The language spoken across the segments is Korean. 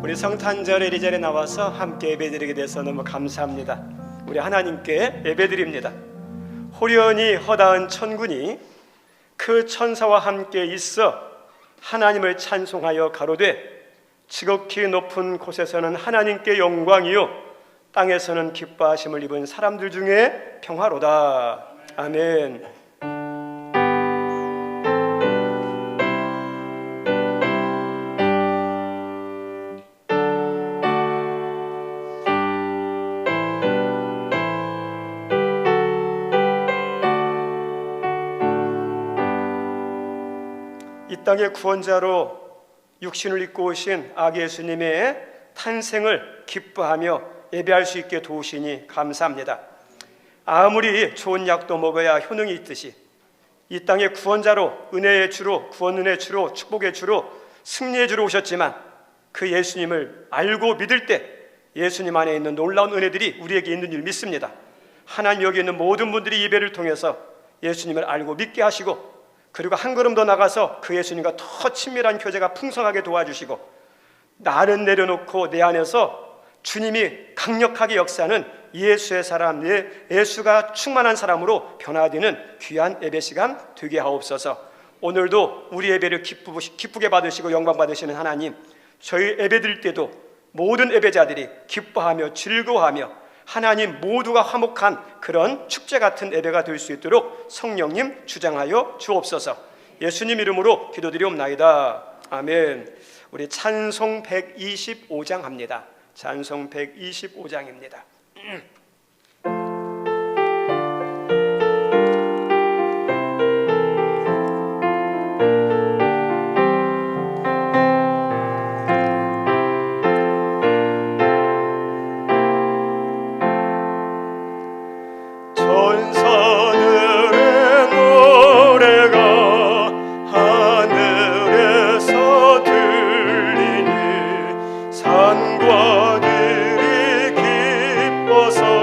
우리 성탄절에 이 자리에 나와서 함께 예배드리게 돼서 너무 감사합니다. 우리 하나님께 예배드립니다. 호련히 허다한 천군이 그 천사와 함께 있어 하나님을 찬송하여 가로되 지극히 높은 곳에서는 하나님께 영광이요 땅에서는 기뻐하심을 입은 사람들 중에 평화로다. 아멘. 이 땅의 구원자로 육신을 입고 오신 아기 예수님의 탄생을 기뻐하며 예배할 수 있게 도우시니 감사합니다. 아무리 좋은 약도 먹어야 효능이 있듯이 이 땅의 구원자로 은혜의 주로 구원의 주로 축복의 주로 승리의 주로 오셨지만 그 예수님을 알고 믿을 때 예수님 안에 있는 놀라운 은혜들이 우리에게 있는 줄 믿습니다. 하나님 여기 있는 모든 분들이 예배를 통해서 예수님을 알고 믿게 하시고 그리고 한 걸음 더 나가서 그 예수님과 더 친밀한 교제가 풍성하게 도와주시고 나는 내려놓고 내 안에서 주님이 강력하게 역사하는 예수의 사람, 예수가 충만한 사람으로 변화되는 귀한 예배 시간 되게 하옵소서. 오늘도 우리 예배를 기쁘게 받으시고 영광 받으시는 하나님, 저희 예배 드릴 때도 모든 예배자들이 기뻐하며 즐거워하며 하나님 모두가 화목한 그런 축제 같은 예배가 될 수 있도록 성령님 주장하여 주옵소서. 예수님 이름으로 기도드리옵나이다. 아멘. 우리 찬송 125장 합니다. 찬송 125장입니다. 산과들이 기뻐서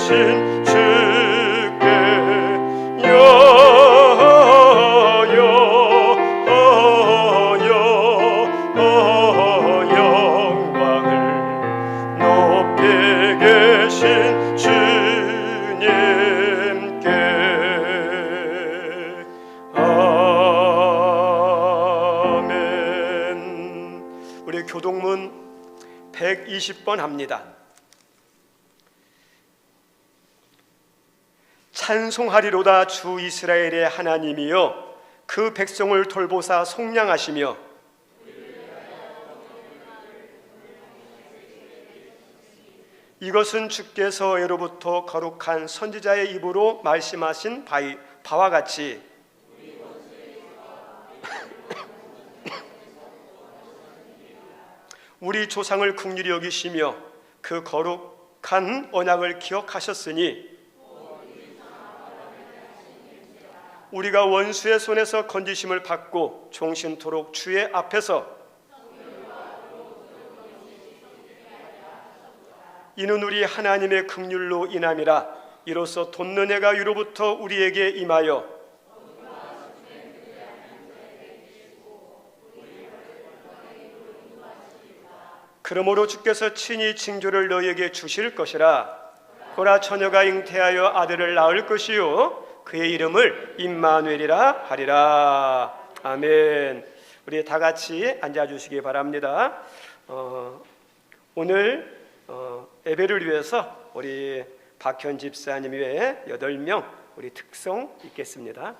계신 주께 영광을 높이 계신 주님께 아멘. 우리 교동문 120번 합니다. 찬송하리로다 주 이스라엘의 하나님이여 그 백성을 돌보사 속량하시며 이것은 주께서 예로부터 거룩한 선지자의 입으로 말씀하신 바와 같이 우리 조상을 긍휼히 여기시며 그 거룩한 언약을 기억하셨으니 우리가 원수의 손에서 건지심을 받고 종신토록 주의 앞에서 이는 우리 하나님의 긍휼로 인함이라. 이로써 돕는 해가 위로부터 우리에게 임하여 그러므로 주께서 친히 징조를 너희에게 주실 것이라. 고라 처녀가 잉태하여 아들을 낳을 것이요 그의 이름을 임마누엘이라 하리라. 아멘. 우리 다 같이 앉아주시기 바랍니다. 오늘 예배를 위해서 우리 박현 집사님 외에 8명 우리 특송 있겠습니다.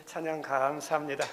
찬양 감사합니다.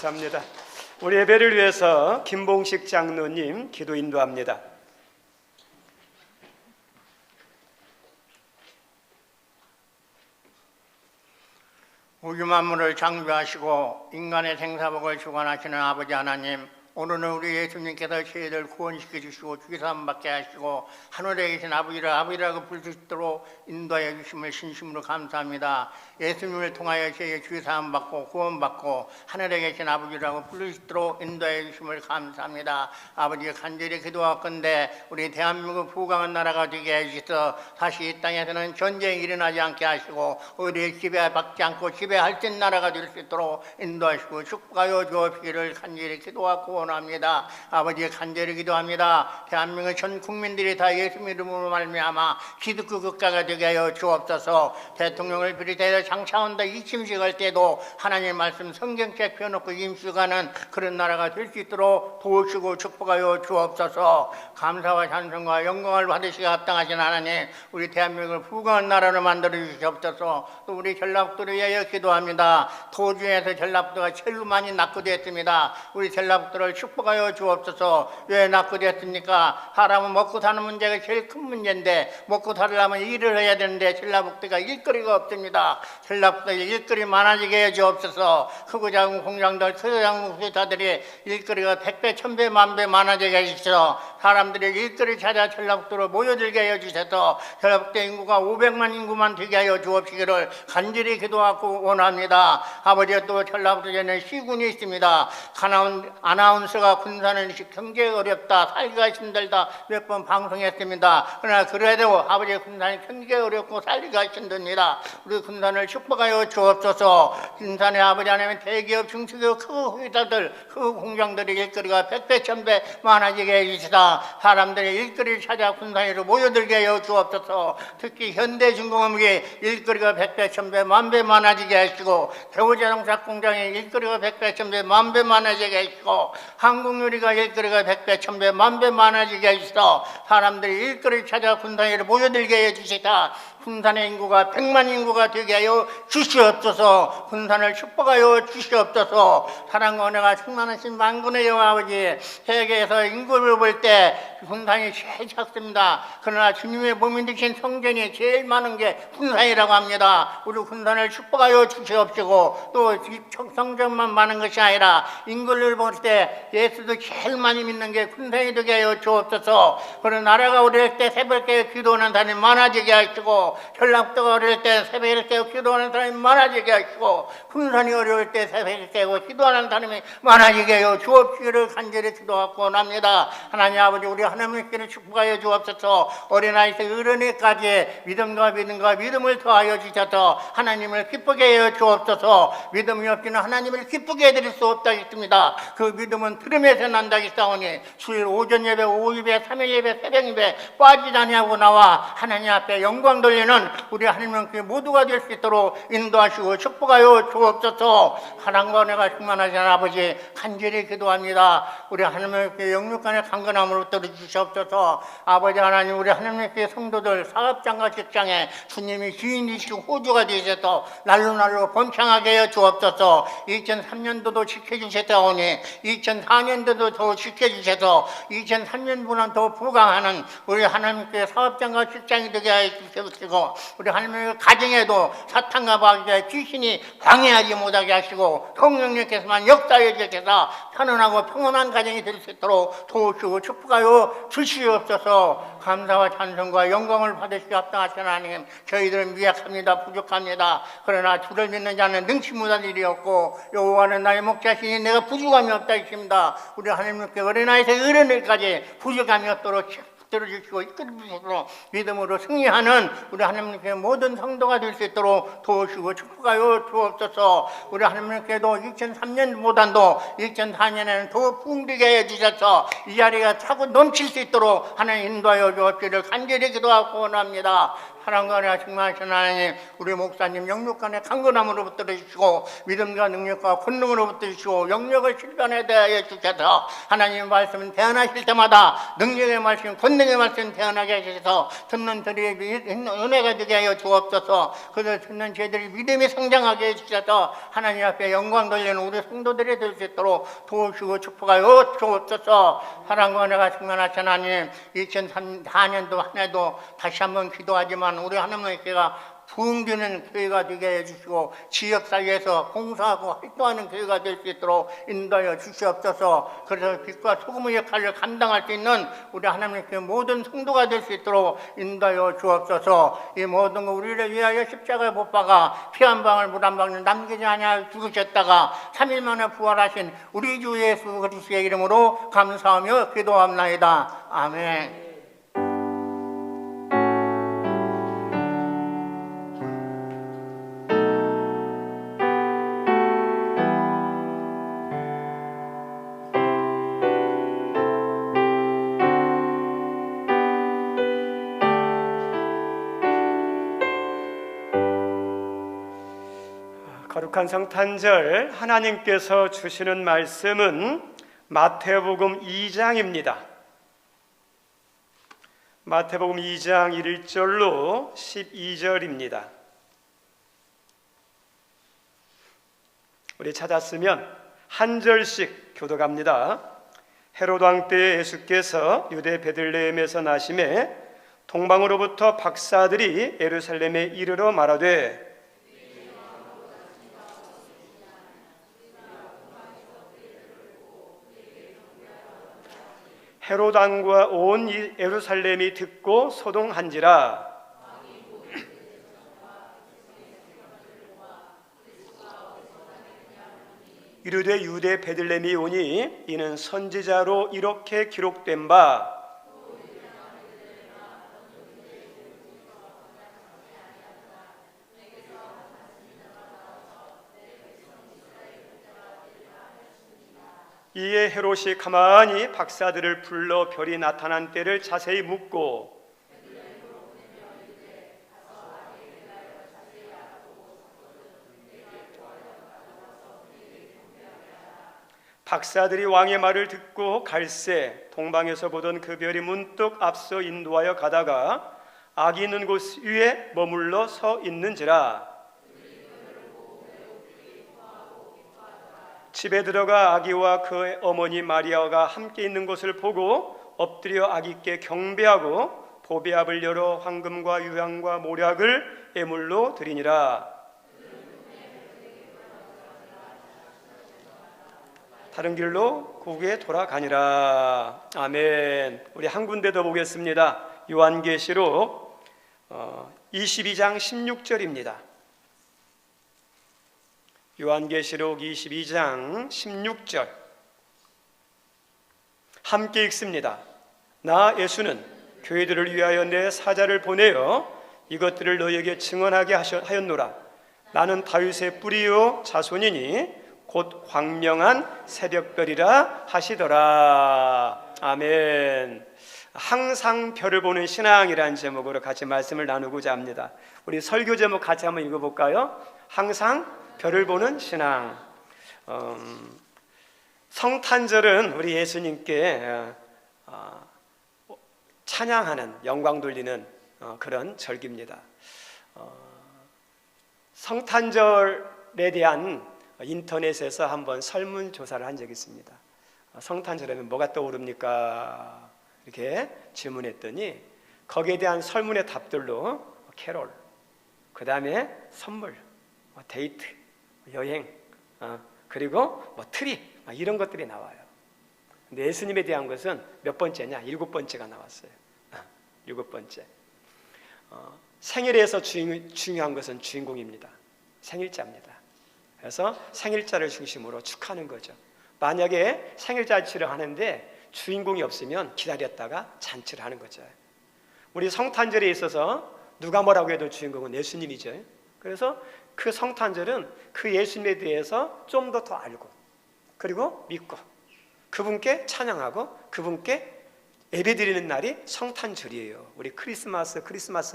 감사합니다. 우리 예배를 위해서 김봉식 장로님 기도 인도합니다. 우주 만물을 창조하시고 인간의 생사복을 주관하시는 아버지 하나님, 오늘은 우리 예수님께서 저희들 구원시켜 주시고 주기사함 받게 하시고 하늘에 계신 아버지라고 부를 수 있도록 인도하여 주심을 진심으로 감사합니다. 예수님을 통하여 저희의 주기사함 받고 구원받고 하늘에 계신 아버지라고 부를 수 있도록 인도하여 주심을 감사합니다. 아버지, 간절히 기도하건대 우리 대한민국 부강한 나라가 되게 해주셔서 다시 이 땅에서는 전쟁이 일어나지 않게 하시고 우리의 지배받지 않고 지배할 수 있는 나라가 될 수 있도록 인도하시고 축복하여 주옵시기를 간절히 기도하고 원합니다. 아버지, 간절히 기도합니다. 대한민국 전 국민들이 다 예수 이름으로 말미암아 기독교 국가가 되게 하여 주옵소서. 대통령을 비롯해서 장차원다 임시할 때도 하나님 말씀 성경책 펴놓고 임시가는 그런 나라가 될 수 있도록 도우시고 축복하여 주옵소서. 감사와 찬송과 영광을 받으시기 합당하신 하나님, 우리 대한민국을 부강한 나라로 만들어 주시옵소서. 또 우리 전라북도를 위하여 기도합니다. 도중에서 전라북도가 제일 많이 낙후되었습니다. 우리 전라북도를 축복하여 주옵소서. 왜 낙후되었습니까? 사람은 먹고 사는 문제가 제일 큰 문제인데, 먹고 살려면 일을 해야 되는데 전라북도가 일거리가 없습니다. 전라북도에 일거리 많아지게 해 주옵소서. 크고 작은 공장들, 크고 작은 회사들이 일거리가 100배, 1000배, 만배 많아지게 해주셔서 사람들이 일거리 찾아 전라북도로 모여들게 해 주셔서 전라북도 인구가 500만 인구만 되게 하여 주옵시기를 간절히 기도하고 원합니다. 아버지, 또 전라북도에는 시군이 있습니다. 아나운서가 군사는 경제가 어렵다, 살기가 힘들다 몇 번 방송했습니다. 그러나 그래도 아버지, 군산이 경제가 어렵고 살기가 힘듭니다. 우리 군산을 축복하여 주옵소서. 군산의 아버지 하나님, 대기업, 중소기업, 그 회사들, 그 공장들의 일거리가 100배, 1000배 많아지게 해주시다. 사람들이 일거리를 찾아 군산으로 모여들게 하여 주옵소서. 특히 현대중공업이 일거리가 100배, 1000배, 만배 많아지게 하시고, 대우자동차 공장의 일거리가 100배, 1000배, 만배 많아지게 하시고, 한국요리가 일거리가 100배, 1000배, 만배 많아지게 해주시다. 사람들이 일거리를 찾아 군산으로 모여들게 해주시다. 군산의 인구가 100만 인구가 되게 하여 주시옵소서. 군산을 축복하여 주시옵소서. 사랑과 은혜가 충만하신 만군의 여호와 아버지, 세계에서 인구를 볼 때 군산이 제일 작습니다. 그러나 주님의 몸이 되신 성전이 제일 많은 게 군산이라고 합니다. 우리 군산을 축복하여 주시옵시고, 또 성전만 많은 것이 아니라 인구를 볼 때 예수도 제일 많이 믿는 게 군산이 되게 하여 주옵소서. 그런 나라가 어릴 때 새벽에 기도하는 사람이 많아지게 하시고, 전라북도가 어릴 때 새벽에 깨고 기도하는 사람이 많아지게 하시고, 군산이 어려울 때 새벽에 깨고 기도하는 사람이 많아지게 하여 주옵시기를 간절히 기도하고 원합니다. 하나님 아버지, 우리 하나님께는 축복하여 주옵소서. 어린아이에서 어른이까지 믿음과 믿음을 더하여 주셔서 하나님을 기쁘게 하여 주옵소서. 믿음이 없이는 하나님을 기쁘게 해드릴 수 없다 했습니다. 그 믿음은 들음에서 난다 했사오니 주일 오전 예배, 오후 예배, 3일 예배, 새벽 예배 빠지지 아니하고 나와 하나님 앞에 영광 돌리는 우리 하나님께 모두가 될 수 있도록 인도하시고 축복하여 주옵소서. 사랑과 은혜가 충만하신 아버지, 간절히 기도합니다. 우리 하나님께 영육간의 강건함으로 들어주시옵소서. 아버지 하나님, 우리 하나님께 성도들 사업장과 직장에 주님이 주인이시고 호주가 되셔서 날로 번창하게 해 주옵소서. 2003년도도 지켜주셨다오니 2004년도도 더 지켜주셔서 2003년보다 더 부강하는 우리 하나님께 사업장과 직장이 되게 해 주시옵시고, 우리 하나님의 가정에도 사탄과 마귀의 귀신이 방해하지 못하게 하시고 성령님께서만 역사해 주셔서 편안하고 평온한 가정이 될 수 있도록 도우시고 축복하여 주시옵소서. 감사와 찬송과 영광을 받으시기 합당하신 하나님, 저희들은 미약합니다. 부족합니다. 그러나 주를 믿는 자는 능치 못한 일이 없고 여호와는 나의 목자시니 내가 부족함이 없다 했습니다. 우리 하나님께 어린아이에서 어른일까지 부족함이 없도록 들어주시고 이끌어주시도록 믿음으로 승리하는 우리 하나님께 모든 성도가 될 수 있도록 도우시고 축복하여 주옵소서. 우리 하나님께도 2003년보다도 2004년에는 더 부흥되게 해주셔서 이 자리가 차고 넘칠 수 있도록 하나님 인도하여 주옵시기를 간절히 기도하고 원합니다. 사랑과 은혜가 충만하신 하나님, 우리 목사님 영육간의 강건함으로 붙들어주시고 믿음과 능력과 권능으로 붙들어주시고 영역을 실현에 대하여 주셔서 하나님의 말씀은 대언하실 때마다 능력의 말씀, 권능의 말씀 대언하게 하셔서 듣는 저희의 은혜가 되게 하여 주옵소서. 그들 듣는 저희들이 믿음이 성장하게 해주셔서 하나님 앞에 영광 돌리는 우리 성도들이 될 수 있도록 도우시고 축복하여 주옵소서. 사랑과 은혜가 충만하신 하나님, 2004년도 한 해도 다시 한번 기도하지만 우리 하나님께가 부흥되는 교회가 되게 해주시고 지역 사회에서 봉사하고 활동하는 교회가 될 수 있도록 인도하여 주시옵소서. 그래서 빛과 소금의 역할을 감당할 수 있는 우리 하나님의 모든 성도가 될 수 있도록 인도하여 주옵소서. 이 모든 거 우리를 위하여 십자가에 못 박아 피 한 방울 물 한 방울 남기지 아니하여 죽으셨다가 3일 만에 부활하신 우리 주 예수 그리스도의 이름으로 감사하며 기도합나이다. 아멘. 거룩한 성탄절 하나님께서 주시는 말씀은 마태복음 2장입니다. 마태복음 2장 1절로 12절입니다. 우리 찾았으면 한 절씩 교독합니다. 헤롯 왕 때 예수께서 유대 베들레헴에서 나심에 동방으로부터 박사들이 예루살렘에 이르러 말하되 헤롯 왕과 온 예루살렘이 듣고 소동한지라. 이르되 유대 베들레헴이 오니 이는 선지자로 이렇게 기록된 바 이에 헤롯이 가만히 박사들을 불러 별이 나타난 때를 자세히 묻고 박사들이 왕의 말을 듣고 갈새 동방에서 보던 그 별이 문득 앞서 인도하여 가다가 아기 있는 곳 위에 머물러 서 있는지라. 집에 들어가 아기와 그 어머니 마리아가 함께 있는 것을 보고 엎드려 아기께 경배하고 보배압을 열어 황금과 유향과 모략을 예물로 드리니라. 다른 길로 고국에 돌아가니라. 아멘. 우리 한 군데 더 보겠습니다. 요한계시록 22장 16절입니다. 요한계시록 22장 16절 함께 읽습니다. 나 예수는 교회들을 위하여 내 사자를 보내어 이것들을 너희에게 증언하게 하였노라. 나는 다윗의 뿌리요 자손이니 곧 광명한 새벽별이라 하시더라. 아멘. 항상 별을 보는 신앙이라는 제목으로 같이 말씀을 나누고자 합니다. 우리 설교 제목 같이 한번 읽어볼까요? 항상 별을 보는 신앙. 성탄절은 우리 예수님께 찬양하는, 영광 돌리는 그런 절기입니다. 성탄절에 대한 인터넷에서 한번 설문조사를 한 적이 있습니다. 성탄절에는 뭐가 떠오릅니까? 이렇게 질문했더니 거기에 대한 설문의 답들로 캐롤, 그 다음에 선물, 데이트, 여행, 그리고 트리, 이런 것들이 나와요. 근데 예수님에 대한 것은 몇 번째냐? 7번째가 나왔어요. 7번째. 생일에서 중요한 것은 주인공입니다. 생일자입니다. 그래서 생일자를 중심으로 축하하는 거죠. 만약에 생일잔치를 하는데 주인공이 없으면 기다렸다가 잔치를 하는 거죠. 우리 성탄절에 있어서 누가 뭐라고 해도 주인공은 예수님이죠. 그래서 그 성탄절은 그 예수님에 대해서 좀 더 알고, 그리고 믿고, 그분께 찬양하고 그분께 예배드리는 날이 성탄절이에요. 우리 크리스마스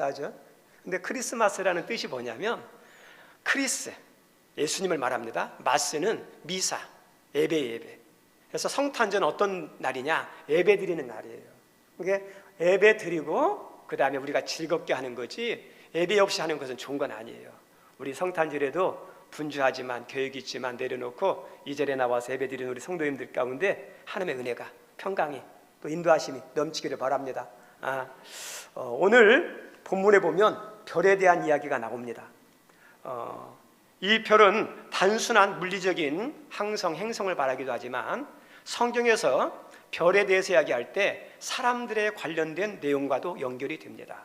하죠. 근데 크리스마스라는 뜻이 뭐냐면 크리스, 예수님을 말합니다. 마스는 미사, 예배. 그래서 성탄절은 어떤 날이냐? 예배 드리는 날이에요. 그게 예배 드리고 그 다음에 우리가 즐겁게 하는 거지, 예배 없이 하는 것은 좋은 건 아니에요. 우리 성탄절에도 분주하지만 계획이 있지만 내려놓고 이 자리에 나와서 예배 드리는 우리 성도님들 가운데 하나님의 은혜가, 평강이, 또 인도하심이 넘치기를 바랍니다. 오늘 본문에 보면 별에 대한 이야기가 나옵니다. 이 별은 단순한 물리적인 항성, 행성을 말하기도 하지만 성경에서 별에 대해서 이야기할 때 사람들에 관련된 내용과도 연결이 됩니다.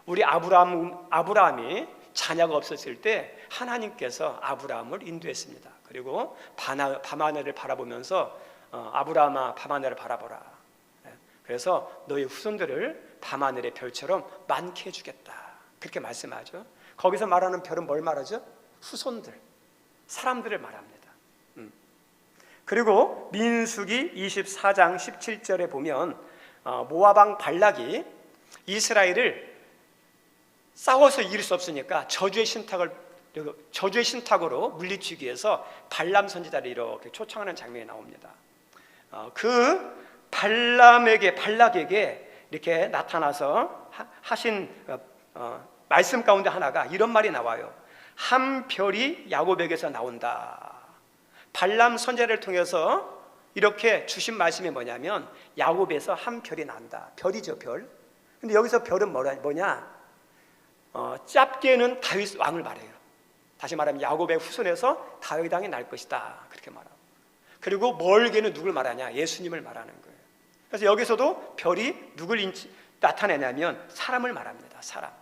우리 아브라함이 자녀가 없었을 때 하나님께서 아브라함을 인도했습니다. 그리고 밤하늘을 바라보면서 아브라함아 밤하늘을 바라보라. 그래서 너희 후손들을 밤하늘의 별처럼 많게 해주겠다. 그렇게 말씀하죠. 거기서 말하는 별은 뭘 말하죠? 후손들, 사람들을 말합니다. 그리고 민수기 24장 17절에 보면 모압 왕 발락이 이스라엘을 싸워서 이길 수 없으니까 저주의 신탁으로 물리치기 위해서 발람 선지자를 이렇게 초청하는 장면이 나옵니다. 그 발락에게 이렇게 나타나서 하신 말씀 가운데 하나가 이런 말이 나와요. 한 별이 야곱에게서 나온다. 발람 선지자를 통해서 이렇게 주신 말씀이 뭐냐면 야곱에서 한 별이 난다. 별이죠, 별. 근데 여기서 별은 뭐냐? 짧게는 다윗 왕을 말해요. 다시 말하면 야곱의 후손에서 다윗 왕이 날 것이다. 그렇게 말하고. 그리고 멀게는 누굴 말하냐? 예수님을 말하는 거예요. 그래서 여기서도 별이 누굴 나타내냐면 사람을 말합니다. 사람.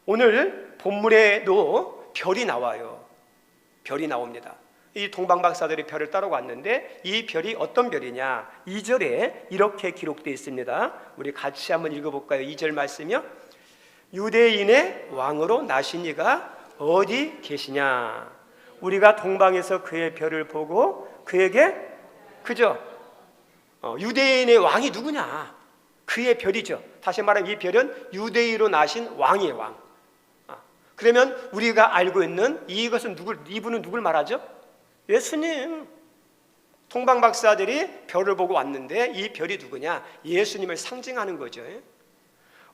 오늘 본문에도 별이 나와요. 별이 나옵니다. 이 동방박사들이 별을 따라갔는데 이 별이 어떤 별이냐? 2절에 이렇게 기록되어 있습니다. 우리 같이 한번 읽어볼까요? 2절 말씀이요. 유대인의 왕으로 나신 이가 어디 계시냐? 우리가 동방에서 그의 별을 보고 그에게 그죠? 유대인의 왕이 누구냐? 그의 별이죠. 다시 말하면 이 별은 유대인으로 나신 왕의 왕. 그러면 우리가 알고 있는 이분은 누굴 말하죠? 예수님. 동방박사들이 별을 보고 왔는데 이 별이 누구냐? 예수님을 상징하는 거죠.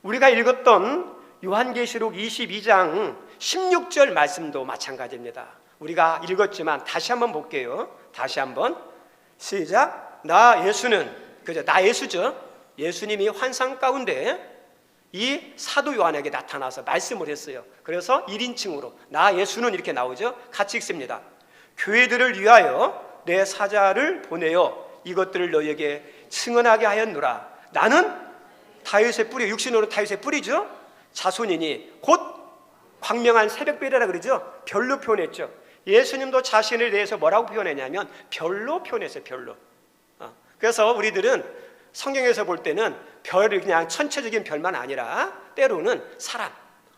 우리가 읽었던 요한계시록 22장 16절 말씀도 마찬가지입니다. 우리가 읽었지만 다시 한번 볼게요. 다시 한번 시작. 나 예수는 그죠? 나 예수죠. 예수님이 환상 가운데 이 사도 요한에게 나타나서 말씀을 했어요. 그래서 1인칭으로 나 예수는 이렇게 나오죠. 같이 읽습니다. 교회들을 위하여 내 사자를 보내어 이것들을 너희에게 증언하게 하였노라. 나는 다윗의 뿌리, 육신으로 다윗의 뿌리죠. 자손이니 곧 광명한 새벽별이라 그러죠. 별로 표현했죠. 예수님도 자신을 대해서 뭐라고 표현했냐면 별로 표현했어요. 별로. 그래서 우리들은 성경에서 볼 때는 별이 그냥 천체적인 별만 아니라 때로는 사람,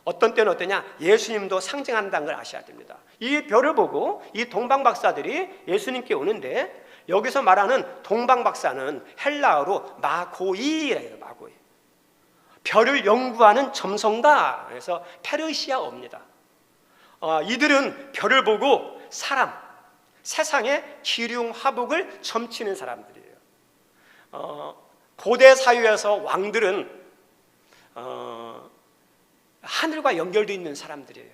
어떤 때는 어떠냐? 예수님도 상징한다는 걸 아셔야 됩니다. 이 별을 보고 이 동방박사들이 예수님께 오는데 여기서 말하는 동방박사는 헬라어로 마고이라 해요. 마고이. 별을 연구하는 점성가. 그래서 페르시아어입니다. 이들은 별을 보고 사람, 세상의 기륭 화복을 점치는 사람들이에요. 고대 사회에서 왕들은 하늘과 연결되어 있는 사람들이에요.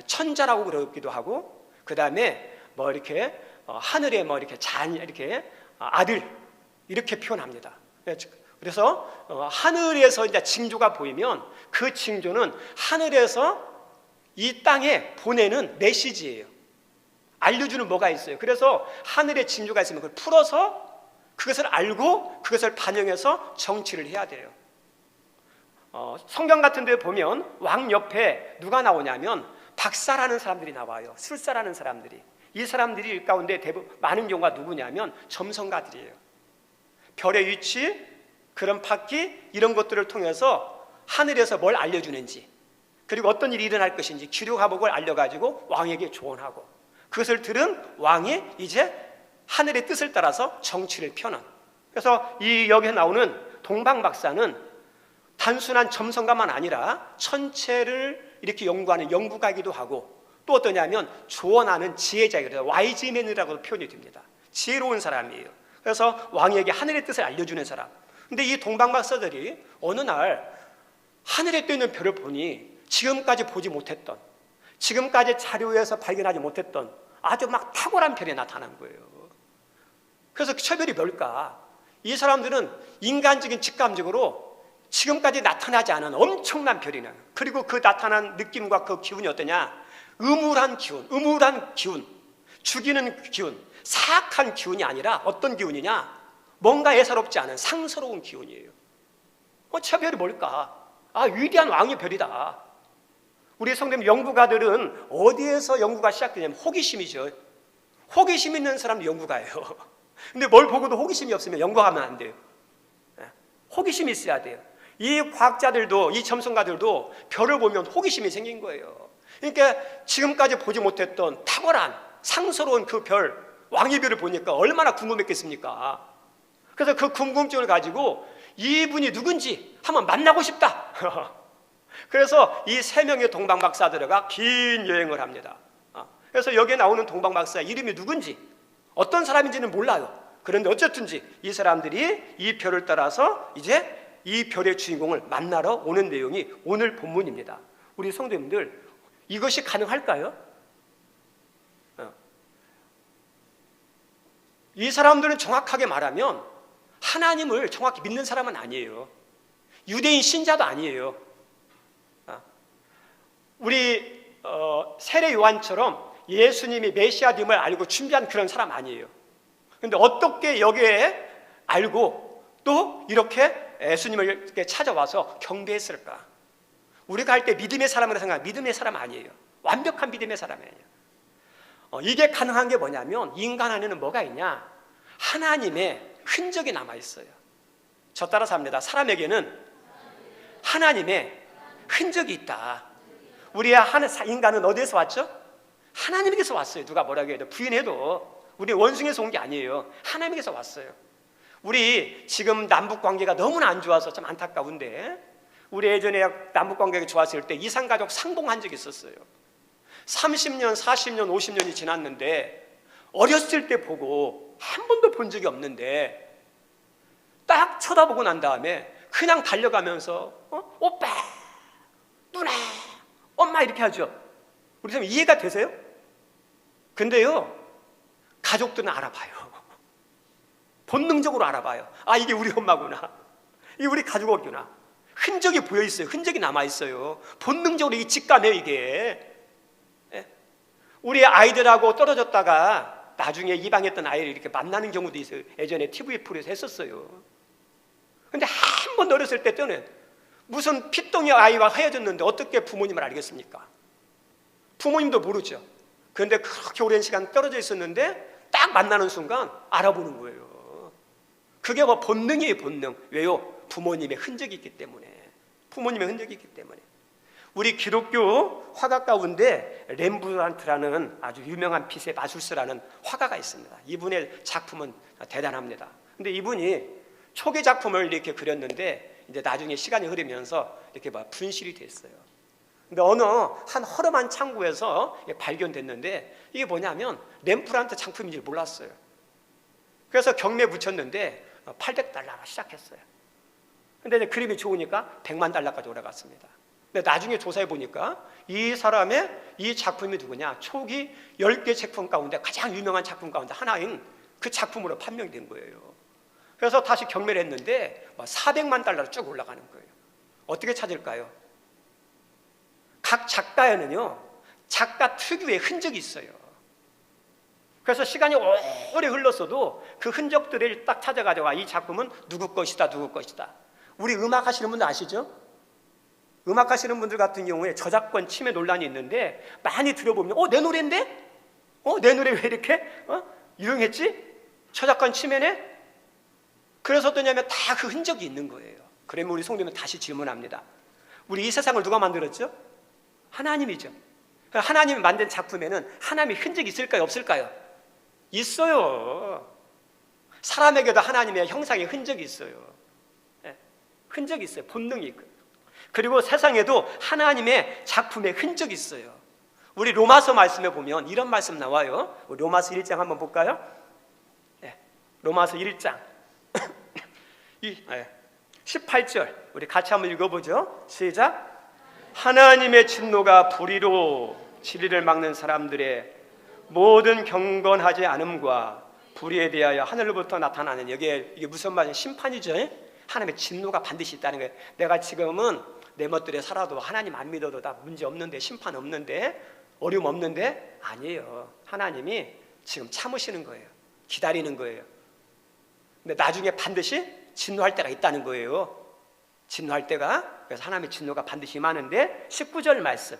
천자라고 그러기도 하고, 그 다음에 뭐 이렇게 하늘에 뭐 이렇게 이렇게 아들 이렇게 표현합니다. 그래서 하늘에서 이제 징조가 보이면 그 징조는 하늘에서 이 땅에 보내는 메시지예요. 알려주는 뭐가 있어요. 그래서 하늘에 징조가 있으면 그걸 풀어서 그것을 알고 그것을 반영해서 정치를 해야 돼요. 성경 같은 데 보면 왕 옆에 누가 나오냐면 박사라는 사람들이 나와요. 술사라는 사람들이. 이 사람들이 가운데 많은 경우가 누구냐면 점성가들이에요. 별의 위치, 그런 바퀴 이런 것들을 통해서 하늘에서 뭘 알려주는지, 그리고 어떤 일이 일어날 것인지 기류화복을 알려가지고 왕에게 조언하고, 그것을 들은 왕이 이제 하늘의 뜻을 따라서 정치를 펴는. 그래서 여기에 나오는 동방박사는 단순한 점성가만 아니라 천체를 이렇게 연구하는 연구가이기도 하고, 또 어떠냐면 조언하는 지혜자이거든요. 와이즈맨이라고 표현이 됩니다. 지혜로운 사람이에요. 그래서 왕에게 하늘의 뜻을 알려주는 사람. 근데 이 동방박사들이 어느 날 하늘에 떠 있는 별을 보니 지금까지 보지 못했던, 지금까지 자료에서 발견하지 못했던 아주 막 탁월한 별이 나타난 거예요. 그래서 그 별이 뭘까? 이 사람들은 인간적인 직감적으로 지금까지 나타나지 않은 엄청난 별이나, 그리고 그 나타난 느낌과 그 기운이 어떠냐? 음울한 기운, 죽이는 기운, 사악한 기운이 아니라 어떤 기운이냐? 뭔가 애사롭지 않은 상스러운 기운이에요. 저 별이 뭘까? 위대한 왕의 별이다. 우리 성도님, 연구가들은 어디에서 연구가 시작되냐면 호기심이죠. 호기심 있는 사람도 연구가예요. 근데 뭘 보고도 호기심이 없으면 연구하면 안 돼요. 호기심이 있어야 돼요. 이 과학자들도, 이 점성가들도 별을 보면 호기심이 생긴 거예요. 그러니까 지금까지 보지 못했던 탁월한 상스러운 그 별, 왕의 별을 보니까 얼마나 궁금했겠습니까? 그래서 그 궁금증을 가지고 이분이 누군지 한번 만나고 싶다. 그래서 이 3명의 동방박사들과 긴 여행을 합니다. 그래서 여기에 나오는 동방박사 이름이 누군지, 어떤 사람인지는 몰라요. 그런데 어쨌든지 이 사람들이 이 별을 따라서 이제 이 별의 주인공을 만나러 오는 내용이 오늘 본문입니다. 우리 성도님들, 이것이 가능할까요? 이 사람들은 정확하게 말하면 하나님을 정확히 믿는 사람은 아니에요. 유대인 신자도 아니에요. 우리 세례 요한처럼 예수님이 메시아임을 알고 준비한 그런 사람 아니에요. 그런데 어떻게 여기에 알고 또 이렇게 예수님을 이렇게 찾아와서 경배했을까? 우리가 할 때 믿음의 사람으로 생각하면 믿음의 사람 아니에요. 완벽한 믿음의 사람이에요. 이게 가능한 게 뭐냐면, 인간 안에는 뭐가 있냐? 하나님의 흔적이 남아있어요. 저 따라서 합니다. 사람에게는 하나님의 흔적이 있다. 우리 인간은 어디에서 왔죠? 하나님에게서 왔어요. 누가 뭐라고 해도 부인해도 우리 원숭이에서 온 게 아니에요. 하나님에게서 왔어요. 우리 지금 남북관계가 너무나 안 좋아서 참 안타까운데, 우리 예전에 남북관계가 좋았을 때 이산가족 상봉한 적이 있었어요. 30년, 40년, 50년이 지났는데 어렸을 때 보고 한 번도 본 적이 없는데 딱 쳐다보고 난 다음에 그냥 달려가면서 오빠, 누나, 엄마 이렇게 하죠. 우리 좀 이해가 되세요? 근데요, 가족들은 알아봐요. 본능적으로 알아봐요. 이게 우리 엄마구나, 이게 우리 가족이구나. 흔적이 보여있어요. 흔적이 남아있어요. 본능적으로 이 직감해요. 이게 우리 아이들하고 떨어졌다가 나중에 입양했던 아이를 이렇게 만나는 경우도 있어요. 예전에 TV 프로에서 했었어요. 근데 한 번 어렸을 때 때는 무슨 핏덩이 아이와 헤어졌는데 어떻게 부모님을 알겠습니까? 부모님도 모르죠. 그런데 그렇게 오랜 시간 떨어져 있었는데 딱 만나는 순간 알아보는 거예요. 그게 뭐 본능이에요. 본능. 왜요? 부모님의 흔적이 있기 때문에. 부모님의 흔적이 있기 때문에. 우리 기독교 화가 가운데 렘브란트라는 아주 유명한 빛의 마술사라는 화가가 있습니다. 이분의 작품은 대단합니다. 근데 이분이 초기 작품을 이렇게 그렸는데 이제 나중에 시간이 흐르면서 이렇게 분실이 됐어요. 근데 어느 한 허름한 창고에서 발견됐는데, 이게 뭐냐면 렘브란트 작품인 줄 몰랐어요. 그래서 경매에 붙였는데 $800 시작했어요. 근데 이제 그림이 좋으니까 $1,000,000까지 올라갔습니다. 근데 나중에 조사해 보니까 이 사람의 이 작품이 누구냐? 초기 10개 작품 가운데 가장 유명한 작품 가운데 하나인 그 작품으로 판명이 된 거예요. 그래서 다시 경매를 했는데 $400,000로 쭉 올라가는 거예요. 어떻게 찾을까요? 각 작가에는요, 작가 특유의 흔적이 있어요. 그래서 시간이 오래 흘렀어도 그 흔적들을 딱 찾아가지고 이 작품은 누구 것이다, 누구 것이다. 우리 음악 하시는 분들 아시죠? 음악 하시는 분들 같은 경우에 저작권 침해 논란이 있는데 많이 들어보면 내 노래인데? 내 노래 왜 이렇게 유명했지? 저작권 침해네? 그래서 어떠냐면 다 그 흔적이 있는 거예요. 그러면 우리 성도님은 다시 질문합니다. 우리 이 세상을 누가 만들었죠? 하나님이죠. 하나님이 만든 작품에는 하나님의 흔적이 있을까요? 없을까요? 있어요. 사람에게도 하나님의 형상의 흔적이 있어요. 흔적이 있어요. 본능이 있고. 그리고 세상에도 하나님의 작품의 흔적이 있어요. 우리 로마서 말씀에 보면 이런 말씀 나와요. 로마서 1장 한번 볼까요? 로마서 1장 18절 우리 같이 한번 읽어보죠. 시작. 하나님의 진노가 불의로 진리를 막는 사람들의 모든 경건하지 않음과 불의에 대하여 하늘로부터 나타나는, 이게 무슨 말이에요? 심판이죠. 하나님의 진노가 반드시 있다는 거예요. 내가 지금은 내 멋대로 살아도 하나님 안 믿어도 다 문제 없는데, 심판 없는데, 어려움 없는데, 아니에요. 하나님이 지금 참으시는 거예요. 기다리는 거예요. 근데 나중에 반드시 진노할 때가 있다는 거예요. 진노할 때가. 그래서 하나님의 진노가 반드시 임하는데 19절 말씀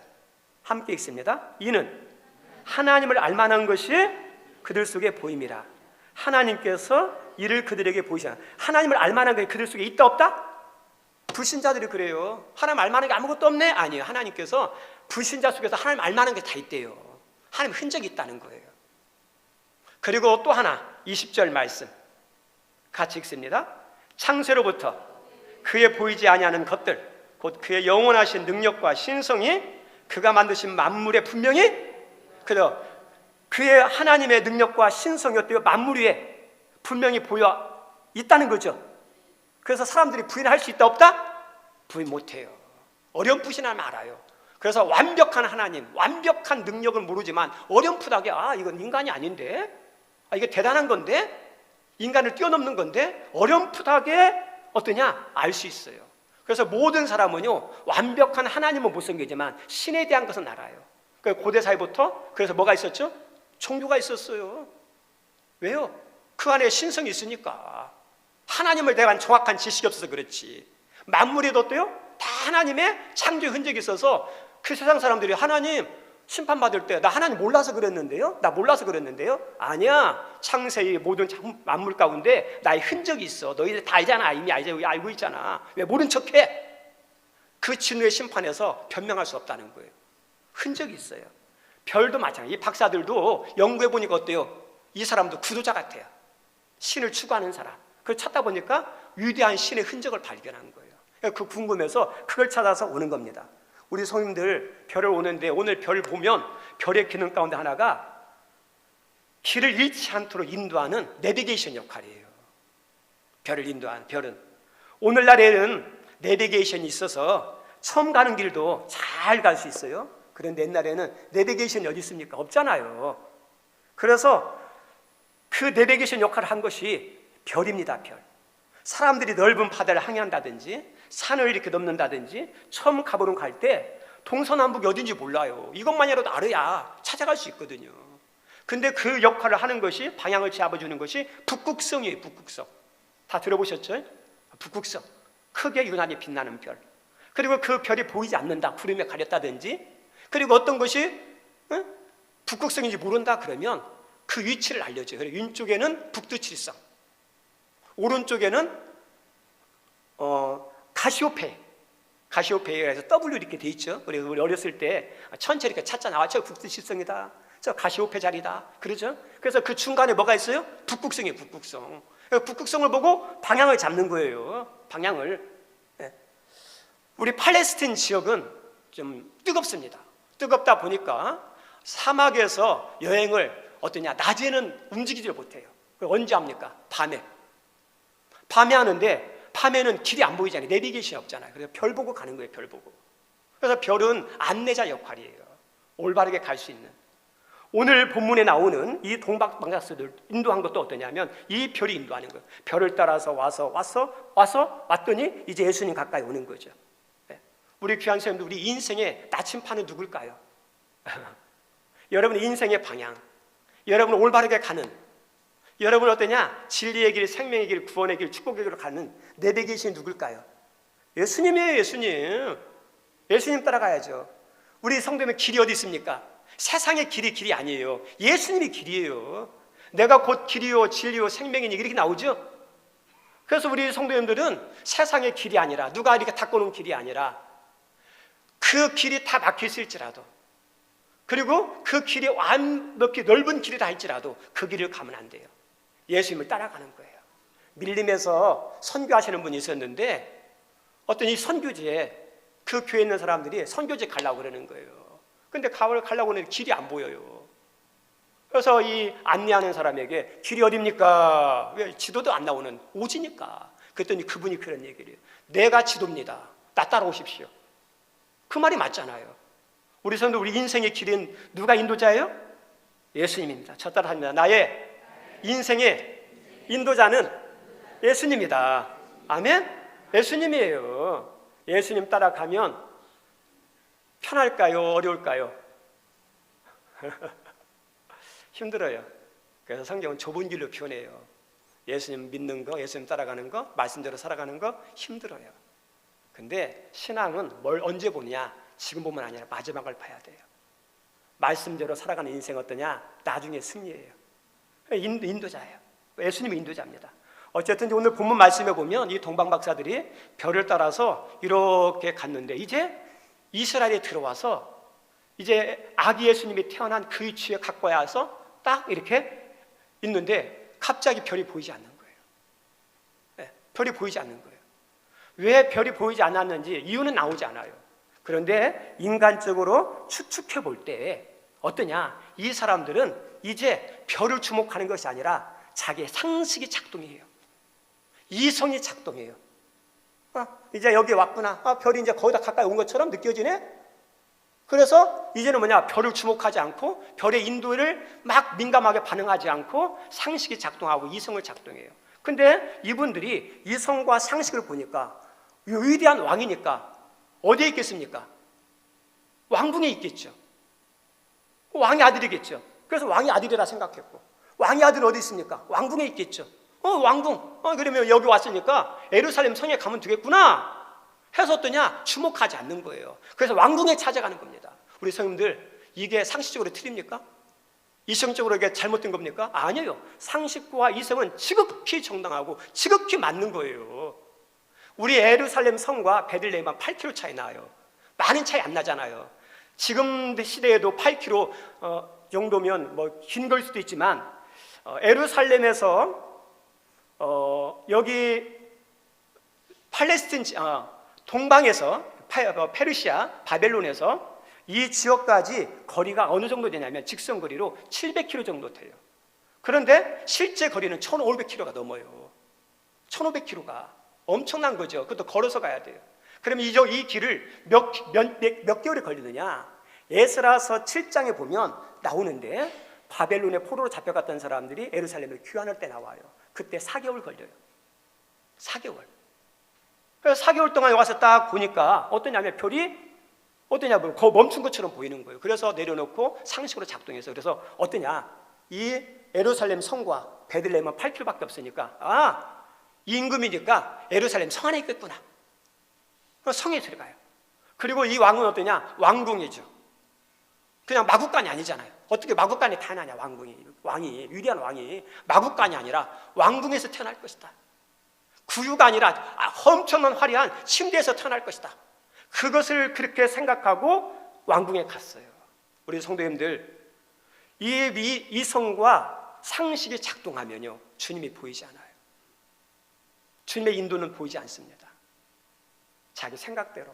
함께 읽습니다. 이는 하나님을 알만한 것이 그들 속에 보임이라. 하나님께서 이를 그들에게 보이시나. 하나님을 알만한 것이 그들 속에 있다 없다? 불신자들이 그래요. 하나님 알만한 게 아무것도 없네? 아니에요. 하나님께서 불신자 속에서 하나님 알만한 게 다 있대요. 하나님 흔적이 있다는 거예요. 그리고 또 하나 20절 말씀 같이 읽습니다. 창세로부터 그의 보이지 아니하는 것들 곧 그의 영원하신 능력과 신성이 그가 만드신 만물에 분명히 그죠? 그의 하나님의 능력과 신성이 어때요? 만물 위에 분명히 보여 있다는 거죠. 그래서 사람들이 부인할 수 있다 없다? 부인 못해요. 어렴풋이나 알아요. 그래서 완벽한 하나님, 완벽한 능력을 모르지만 어렴풋하게 이건 인간이 아닌데, 이게 대단한 건데, 인간을 뛰어넘는 건데 어렴풋하게 어떠냐? 알 수 있어요. 그래서 모든 사람은요 완벽한 하나님은 못 섬기지만 신에 대한 것은 알아요. 고대 사회부터 그래서 뭐가 있었죠? 종교가 있었어요. 왜요? 그 안에 신성이 있으니까. 하나님을 대한 정확한 지식이 없어서 그렇지. 만물에도 어때요? 다 하나님의 창조의 흔적이 있어서 그 세상 사람들이 하나님 심판받을 때 나 하나님 몰라서 그랬는데요? 나 몰라서 그랬는데요? 아니야. 창세의 모든 만물 가운데 나의 흔적이 있어. 너희들 다 알잖아. 이미 알고 있잖아. 왜 모른 척해? 그 진노의 심판에서 변명할 수 없다는 거예요. 흔적이 있어요. 별도 마찬가지. 이 박사들도 연구해 보니까 어때요? 이 사람도 구도자 같아요. 신을 추구하는 사람. 그걸 찾다 보니까 위대한 신의 흔적을 발견한 거예요. 그 궁금해서 그걸 찾아서 오는 겁니다. 우리 성님들 별을 오는데 오늘 별 보면 별의 기능 가운데 하나가 길을 잃지 않도록 인도하는 내비게이션 역할이에요. 별을 인도하는 별은 오늘날에는 내비게이션이 있어서 처음 가는 길도 잘 갈 수 있어요. 그런데 옛날에는 내비게이션이 어디 있습니까? 없잖아요. 그래서 그 내비게이션 역할을 한 것이 별입니다. 별. 사람들이 넓은 바다를 항해한다든지 산을 이렇게 넘는다든지 처음 가보는 갈 때 동서남북이 어딘지 몰라요. 이것만이라도 알아야 찾아갈 수 있거든요. 근데 그 역할을 하는 것이 방향을 잡아주는 것이 북극성이에요. 북극성. 다 들어보셨죠? 북극성. 크게 유난히 빛나는 별. 그리고 그 별이 보이지 않는다. 구름에 가렸다든지. 그리고 어떤 것이 북극성인지 모른다 그러면 그 위치를 알려줘요. 그래서 왼쪽에는 북두칠성, 오른쪽에는 가시오페이가 해서 W 이렇게 돼 있죠. 그래서 우리 어렸을 때 천체 이렇게 찾잖아. 저 북두칠성이다. 저 가시오페 자리다. 그러죠? 그래서 그 중간에 뭐가 있어요? 북극성이에요. 북극성. 북극성을 보고 방향을 잡는 거예요. 방향을. 우리 팔레스틴 지역은 좀 뜨겁습니다. 뜨겁다 보니까 사막에서 여행을 어떠냐? 낮에는 움직이지 못해요. 언제 합니까? 밤에. 밤에 하는데 밤에는 길이 안 보이잖아요. 내비게이션이 없잖아요. 그래서 별 보고 가는 거예요. 별 보고. 그래서 별은 안내자 역할이에요. 올바르게 갈 수 있는. 오늘 본문에 나오는 이 동방박사들 인도한 것도 어떠냐면 이 별이 인도하는 거예요. 별을 따라서 왔더니 이제 예수님 가까이 오는 거죠. 우리 귀한 선생님들, 우리 인생의 나침판은 누굴까요? 여러분의 인생의 방향, 여러분 올바르게 가는, 여러분 어떠냐? 진리의 길, 생명의 길, 구원의 길, 축복의 길로 가는 내비게이션이 누굴까요? 예수님이에요. 예수님 따라가야죠. 우리 성도님의 길이 어디 있습니까? 세상의 길이 아니에요. 예수님이 길이에요. 내가 곧 길이요 진리요 생명이니 이렇게 나오죠. 그래서 우리 성도님들은 세상의 길이 아니라 누가 이렇게 닦아놓은 길이 아니라 그 길이 다 막혀 있을지라도, 그리고 그 길이 완벽히 넓은 길이라 할지라도 그 길을 가면 안 돼요. 예수님을 따라가는 거예요. 밀림에서 선교하시는 분이 있었는데 어떤 이 선교지에 그 교회에 있는 사람들이 선교지 가려고 그러는 거예요. 근데 가려고 하는데 길이 안 보여요. 그래서 이 안내하는 사람에게 길이 어딥니까? 왜 지도도 안 나오는 오지니까. 그랬더니 그분이 그런 얘기를 해요. 내가 지도입니다. 나 따라오십시오. 그 말이 맞잖아요. 우리 성도 우리 인생의 길은 누가 인도자예요? 예수님입니다. 저 따라합니다. 나의 인생의 인도자는 예수님이다. 아멘? 예수님이에요. 예수님 따라가면 편할까요? 어려울까요? 힘들어요. 그래서 성경은 좁은 길로 표현해요. 예수님 믿는 거, 예수님 따라가는 거, 말씀대로 살아가는 거 힘들어요. 근데 신앙은 뭘 언제 보냐? 지금 보면 아니라 마지막을 봐야 돼요. 말씀대로 살아가는 인생 어떠냐? 나중에 승리예요. 인도자예요. 예수님이 인도자입니다. 어쨌든 오늘 본문 말씀에 보면 이 동방 박사들이 별을 따라서 이렇게 갔는데 이제 이스라엘에 들어와서 이제 아기 예수님이 태어난 그 위치에 가까이 와서 딱 이렇게 있는데 갑자기 별이 보이지 않는 거예요. 네, 별이 보이지 않는 거예요. 왜 별이 보이지 않았는지 이유는 나오지 않아요. 그런데 인간적으로 추측해 볼 때 어떠냐? 이 사람들은 이제 별을 주목하는 것이 아니라 자기의 상식이 작동해요. 이성이 작동해요. 이제 여기 왔구나. 별이 이제 거의 다 가까이 온 것처럼 느껴지네. 그래서 이제는 뭐냐? 별을 주목하지 않고 별의 인도를 막 민감하게 반응하지 않고 상식이 작동하고 이성을 작동해요. 근데 이분들이 이성과 상식을 보니까 위대한 왕이니까 어디에 있겠습니까? 왕궁에 있겠죠. 왕의 아들이겠죠. 그래서 왕의 아들이라 생각했고, 왕의 아들은 어디 있습니까? 왕궁에 있겠죠. 왕궁. 그러면 여기 왔으니까 예루살렘 성에 가면 되겠구나 해서 어떠냐? 주목하지 않는 거예요. 그래서 왕궁에 찾아가는 겁니다. 우리 성님들, 이게 상식적으로 틀립니까? 이성적으로 이게 잘못된 겁니까? 아니에요. 상식과 이성은 지극히 정당하고 지극히 맞는 거예요. 우리 예루살렘 성과 베들레헴은 8km 차이 나요. 많은 차이 안 나잖아요. 지금 시대에도 8km 정도면 뭐 긴 걸 수도 있지만 예루살렘에서 여기 팔레스틴 동방에서 페르시아 바벨론에서 이 지역까지 거리가 어느 정도 되냐면 직선 거리로 700km 정도 돼요. 그런데 실제 거리는 1500km가 넘어요. 1500km가 엄청난 거죠. 그것도 걸어서 가야 돼요. 그러면 이 길을 몇 개월이 걸리느냐? 에스라서 7장에 보면 나오는데 바벨론의 포로로 잡혀갔던 사람들이 예루살렘을 귀환할 때 나와요. 그때 4개월 걸려요. 4개월. 그래서 4개월 동안 와서 딱 보니까 어떠냐면 별이 어떠냐, 거 멈춘 것처럼 보이는 거예요. 그래서 내려놓고 상식으로 작동해서 그래서 어떠냐, 이 예루살렘 성과 베들레헴은 8km밖에 없으니까 임금이니까 예루살렘 성 안에 있겠구나. 그래서 성에 들어가요. 그리고 이 왕은 어떠냐, 왕궁이죠. 그냥 마국간이 아니잖아요. 어떻게 마국간에 태어나냐, 왕이 위대한 왕이 마국간이 아니라 왕궁에서 태어날 것이다. 구유가 아니라 엄청난 화려한 침대에서 태어날 것이다. 그것을 그렇게 생각하고 왕궁에 갔어요. 우리 성도님들, 이성과 상식이 작동하면요, 주님이 보이지 않아요. 주님의 인도는 보이지 않습니다. 자기 생각대로,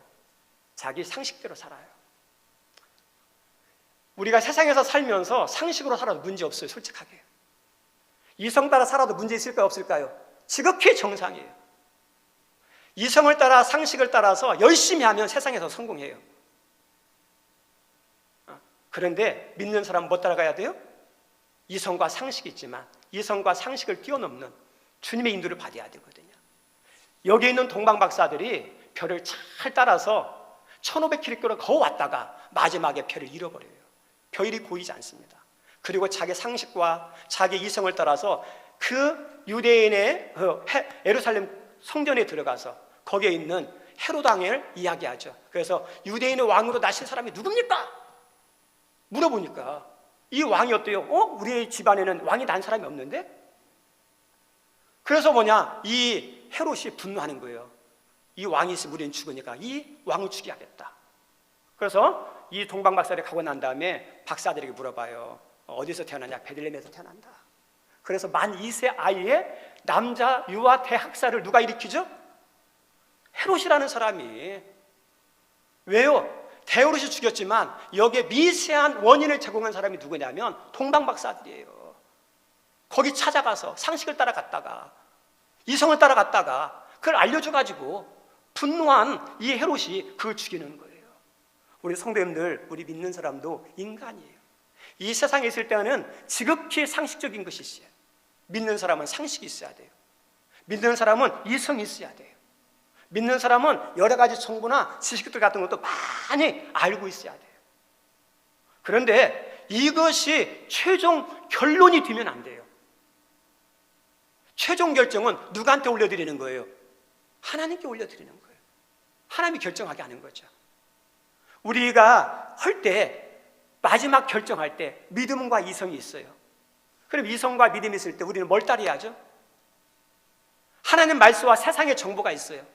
자기 상식대로 살아요. 우리가 세상에서 살면서 상식으로 살아도 문제 없어요. 솔직하게. 이성 따라 살아도 문제 있을까요? 없을까요? 지극히 정상이에요. 이성을 따라 상식을 따라서 열심히 하면 세상에서 성공해요. 그런데 믿는 사람은 뭐 따라가야 돼요? 이성과 상식이 있지만 이성과 상식을 뛰어넘는 주님의 인도를 받아야 되거든요. 여기 있는 동방 박사들이 별을 잘 따라서 1500km를 거 왔다가 마지막에 별을 잃어버려요. 별이 보이지 않습니다. 그리고 자기 상식과 자기 이성을 따라서 그 유대인의 예루살렘 성전에 들어가서 거기에 있는 헤롯 왕을 이야기하죠. 그래서 유대인의 왕으로 나신 사람이 누굽니까? 물어보니까 이 왕이 어때요? 우리 집안에는 왕이 난 사람이 없는데? 그래서 뭐냐? 이 헤롯이 분노하는 거예요. 이 왕이 있으면 우리는 죽으니까 이 왕을 죽여야겠다. 그래서 이 동방 박사를 가고 난 다음에 박사들에게 물어봐요. 어디서 태어나냐? 베들레헴에서 태어난다. 그래서 만 2세 아이의 남자 유아 대학살을 누가 일으키죠? 헤롯이라는 사람이. 왜요? 대헤롯이 죽였지만 여기에 미세한 원인을 제공한 사람이 누구냐면 동방 박사들이에요. 거기 찾아가서 상식을 따라갔다가 이성을 따라갔다가 그걸 알려줘가지고 분노한 이 헤롯이 그걸 죽이는 거예요. 우리 성도님들, 우리 믿는 사람도 인간이에요. 이 세상에 있을 때는 지극히 상식적인 것이 있어요. 믿는 사람은 상식이 있어야 돼요. 믿는 사람은 이성이 있어야 돼요. 믿는 사람은 여러 가지 정보나 지식들 같은 것도 많이 알고 있어야 돼요. 그런데 이것이 최종 결론이 되면 안 돼요. 최종 결정은 누구한테 올려드리는 거예요? 하나님께 올려드리는 거예요. 하나님이 결정하게 하는 거죠. 우리가 할 때 마지막 결정할 때 믿음과 이성이 있어요. 그럼 이성과 믿음이 있을 때 우리는 뭘 따라야죠? 하나님 말씀과 세상의 정보가 있어요.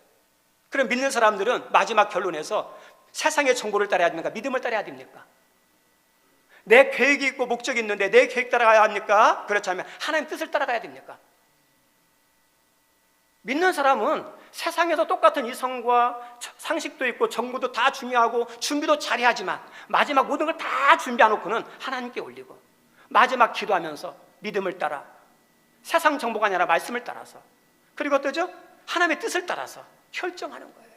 그럼 믿는 사람들은 마지막 결론에서 세상의 정보를 따라야 됩니까? 믿음을 따라야 됩니까? 내 계획이 있고 목적이 있는데 내 계획 따라가야 합니까? 그렇지 않으면 하나님 뜻을 따라가야 됩니까? 믿는 사람은 세상에서 똑같은 이성과 상식도 있고 정보도 다 중요하고 준비도 잘해야지만 마지막 모든 걸 다 준비해놓고는 하나님께 올리고 마지막 기도하면서 믿음을 따라 세상 정보가 아니라 말씀을 따라서 그리고 어떠죠? 하나님의 뜻을 따라서 결정하는 거예요.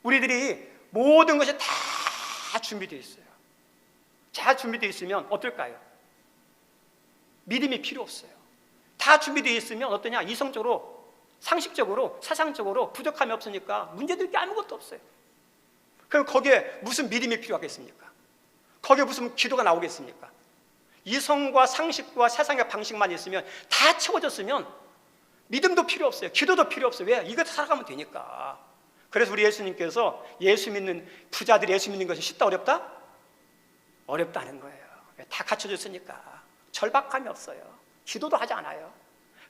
우리들이 모든 것이 다 준비되어 있어요. 잘 준비되어 있으면 어떨까요? 믿음이 필요 없어요. 다 준비되어 있으면 어떠냐? 이성적으로, 상식적으로, 사상적으로 부족함이 없으니까 문제될 게 아무것도 없어요. 그럼 거기에 무슨 믿음이 필요하겠습니까? 거기에 무슨 기도가 나오겠습니까? 이성과 상식과 세상의 방식만 있으면 다 채워졌으면 믿음도 필요 없어요. 기도도 필요 없어요. 왜? 이거 살아가면 되니까. 그래서 우리 예수님께서 예수 믿는 부자들이 예수 믿는 것이 쉽다 어렵다? 어렵다는 거예요. 다 갖춰졌으니까 절박함이 없어요. 기도도 하지 않아요.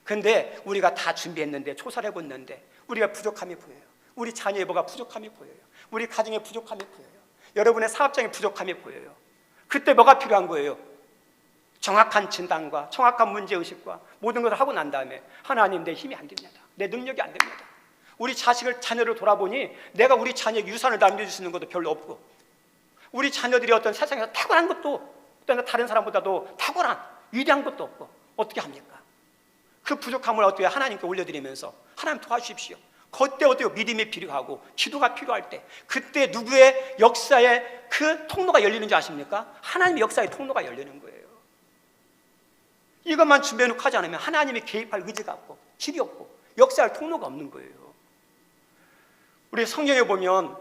그런데 우리가 다 준비했는데 조사를 해봤는데 우리가 부족함이 보여요. 우리 자녀의 뭐가 부족함이 보여요. 우리 가정의 부족함이 보여요. 여러분의 사업장의 부족함이 보여요. 그때 뭐가 필요한 거예요? 정확한 진단과 정확한 문제의식과 모든 것을 하고 난 다음에 하나님 내 힘이 안 됩니다. 내 능력이 안 됩니다. 우리 자녀를 돌아보니 내가 우리 자녀에게 유산을 남겨줄 수 있는 것도 별로 없고 우리 자녀들이 어떤 세상에서 탁월한 것도 어떤 다른 사람보다도 탁월한 위대한 것도 없고 어떻게 합니까? 그 부족함을 어떻게 하나님께 올려드리면서 하나님 도와주십시오. 그때 어때요? 믿음이 필요하고 기도가 필요할 때 그때 누구의 역사의 그 통로가 열리는지 아십니까? 하나님의 역사의 통로가 열리는 거예요. 이것만 준비해놓고 하지 않으면 하나님이 개입할 의지가 없고 길이 없고 역사할 통로가 없는 거예요. 우리 성경에 보면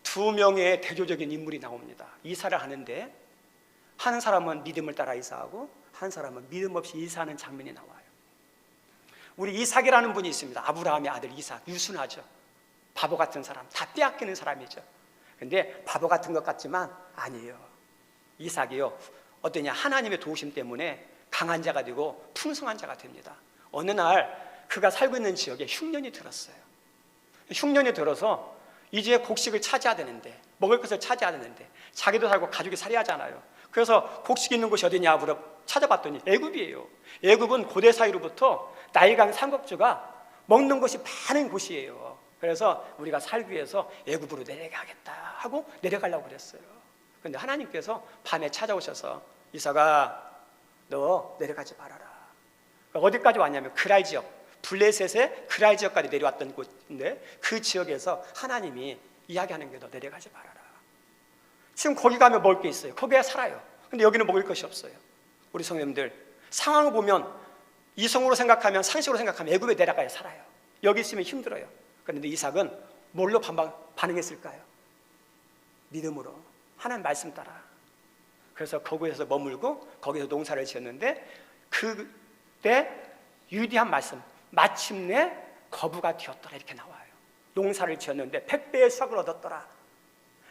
두 명의 대조적인 인물이 나옵니다. 이사를 하는데 한 사람은 믿음을 따라 이사하고 한 사람은 믿음 없이 이사하는 장면이 나와요. 우리 이삭이라는 분이 있습니다. 아브라함의 아들 이삭, 유순하죠. 바보 같은 사람, 다 빼앗기는 사람이죠. 근데 바보 같은 것 같지만 아니에요. 이삭이요, 어떠냐, 하나님의 도우심 때문에 강한 자가 되고 풍성한 자가 됩니다. 어느 날 그가 살고 있는 지역에 흉년이 들었어요. 흉년이 들어서 이제 곡식을 차지해야 되는데, 먹을 것을 차지해야 되는데 자기도 살고 가족이 살해하잖아요. 그래서 곡식 있는 곳이 어디냐 물어 찾아봤더니 애굽이에요. 애굽은 고대 사이로부터 나일강 삼국주가 먹는 것이 많은 곳이에요. 그래서 우리가 살기 위해서 애굽으로 내려가겠다 하고 내려가려고 그랬어요. 그런데 하나님께서 밤에 찾아오셔서 이삭아, 너 내려가지 말아라. 어디까지 왔냐면 그랄 지역, 블레셋의 그랄 지역까지 내려왔던 곳인데 그 지역에서 하나님이 이야기하는 게 너 내려가지 말아라. 지금 거기 가면 먹을 게 있어요. 거기에 살아요. 근데 여기는 먹을 것이 없어요. 우리 성도님들, 상황을 보면 이성으로 생각하면, 상식으로 생각하면 애굽에 내려가야 살아요. 여기 있으면 힘들어요. 그런데 이삭은 뭘로 반응했을까요? 믿음으로, 하나님 말씀 따라. 그래서 거기에서 머물고 거기서 농사를 지었는데 그때 유디한 말씀, 마침내 거부가 되었더라 이렇게 나와요. 농사를 지었는데 100배의 수확을 얻었더라.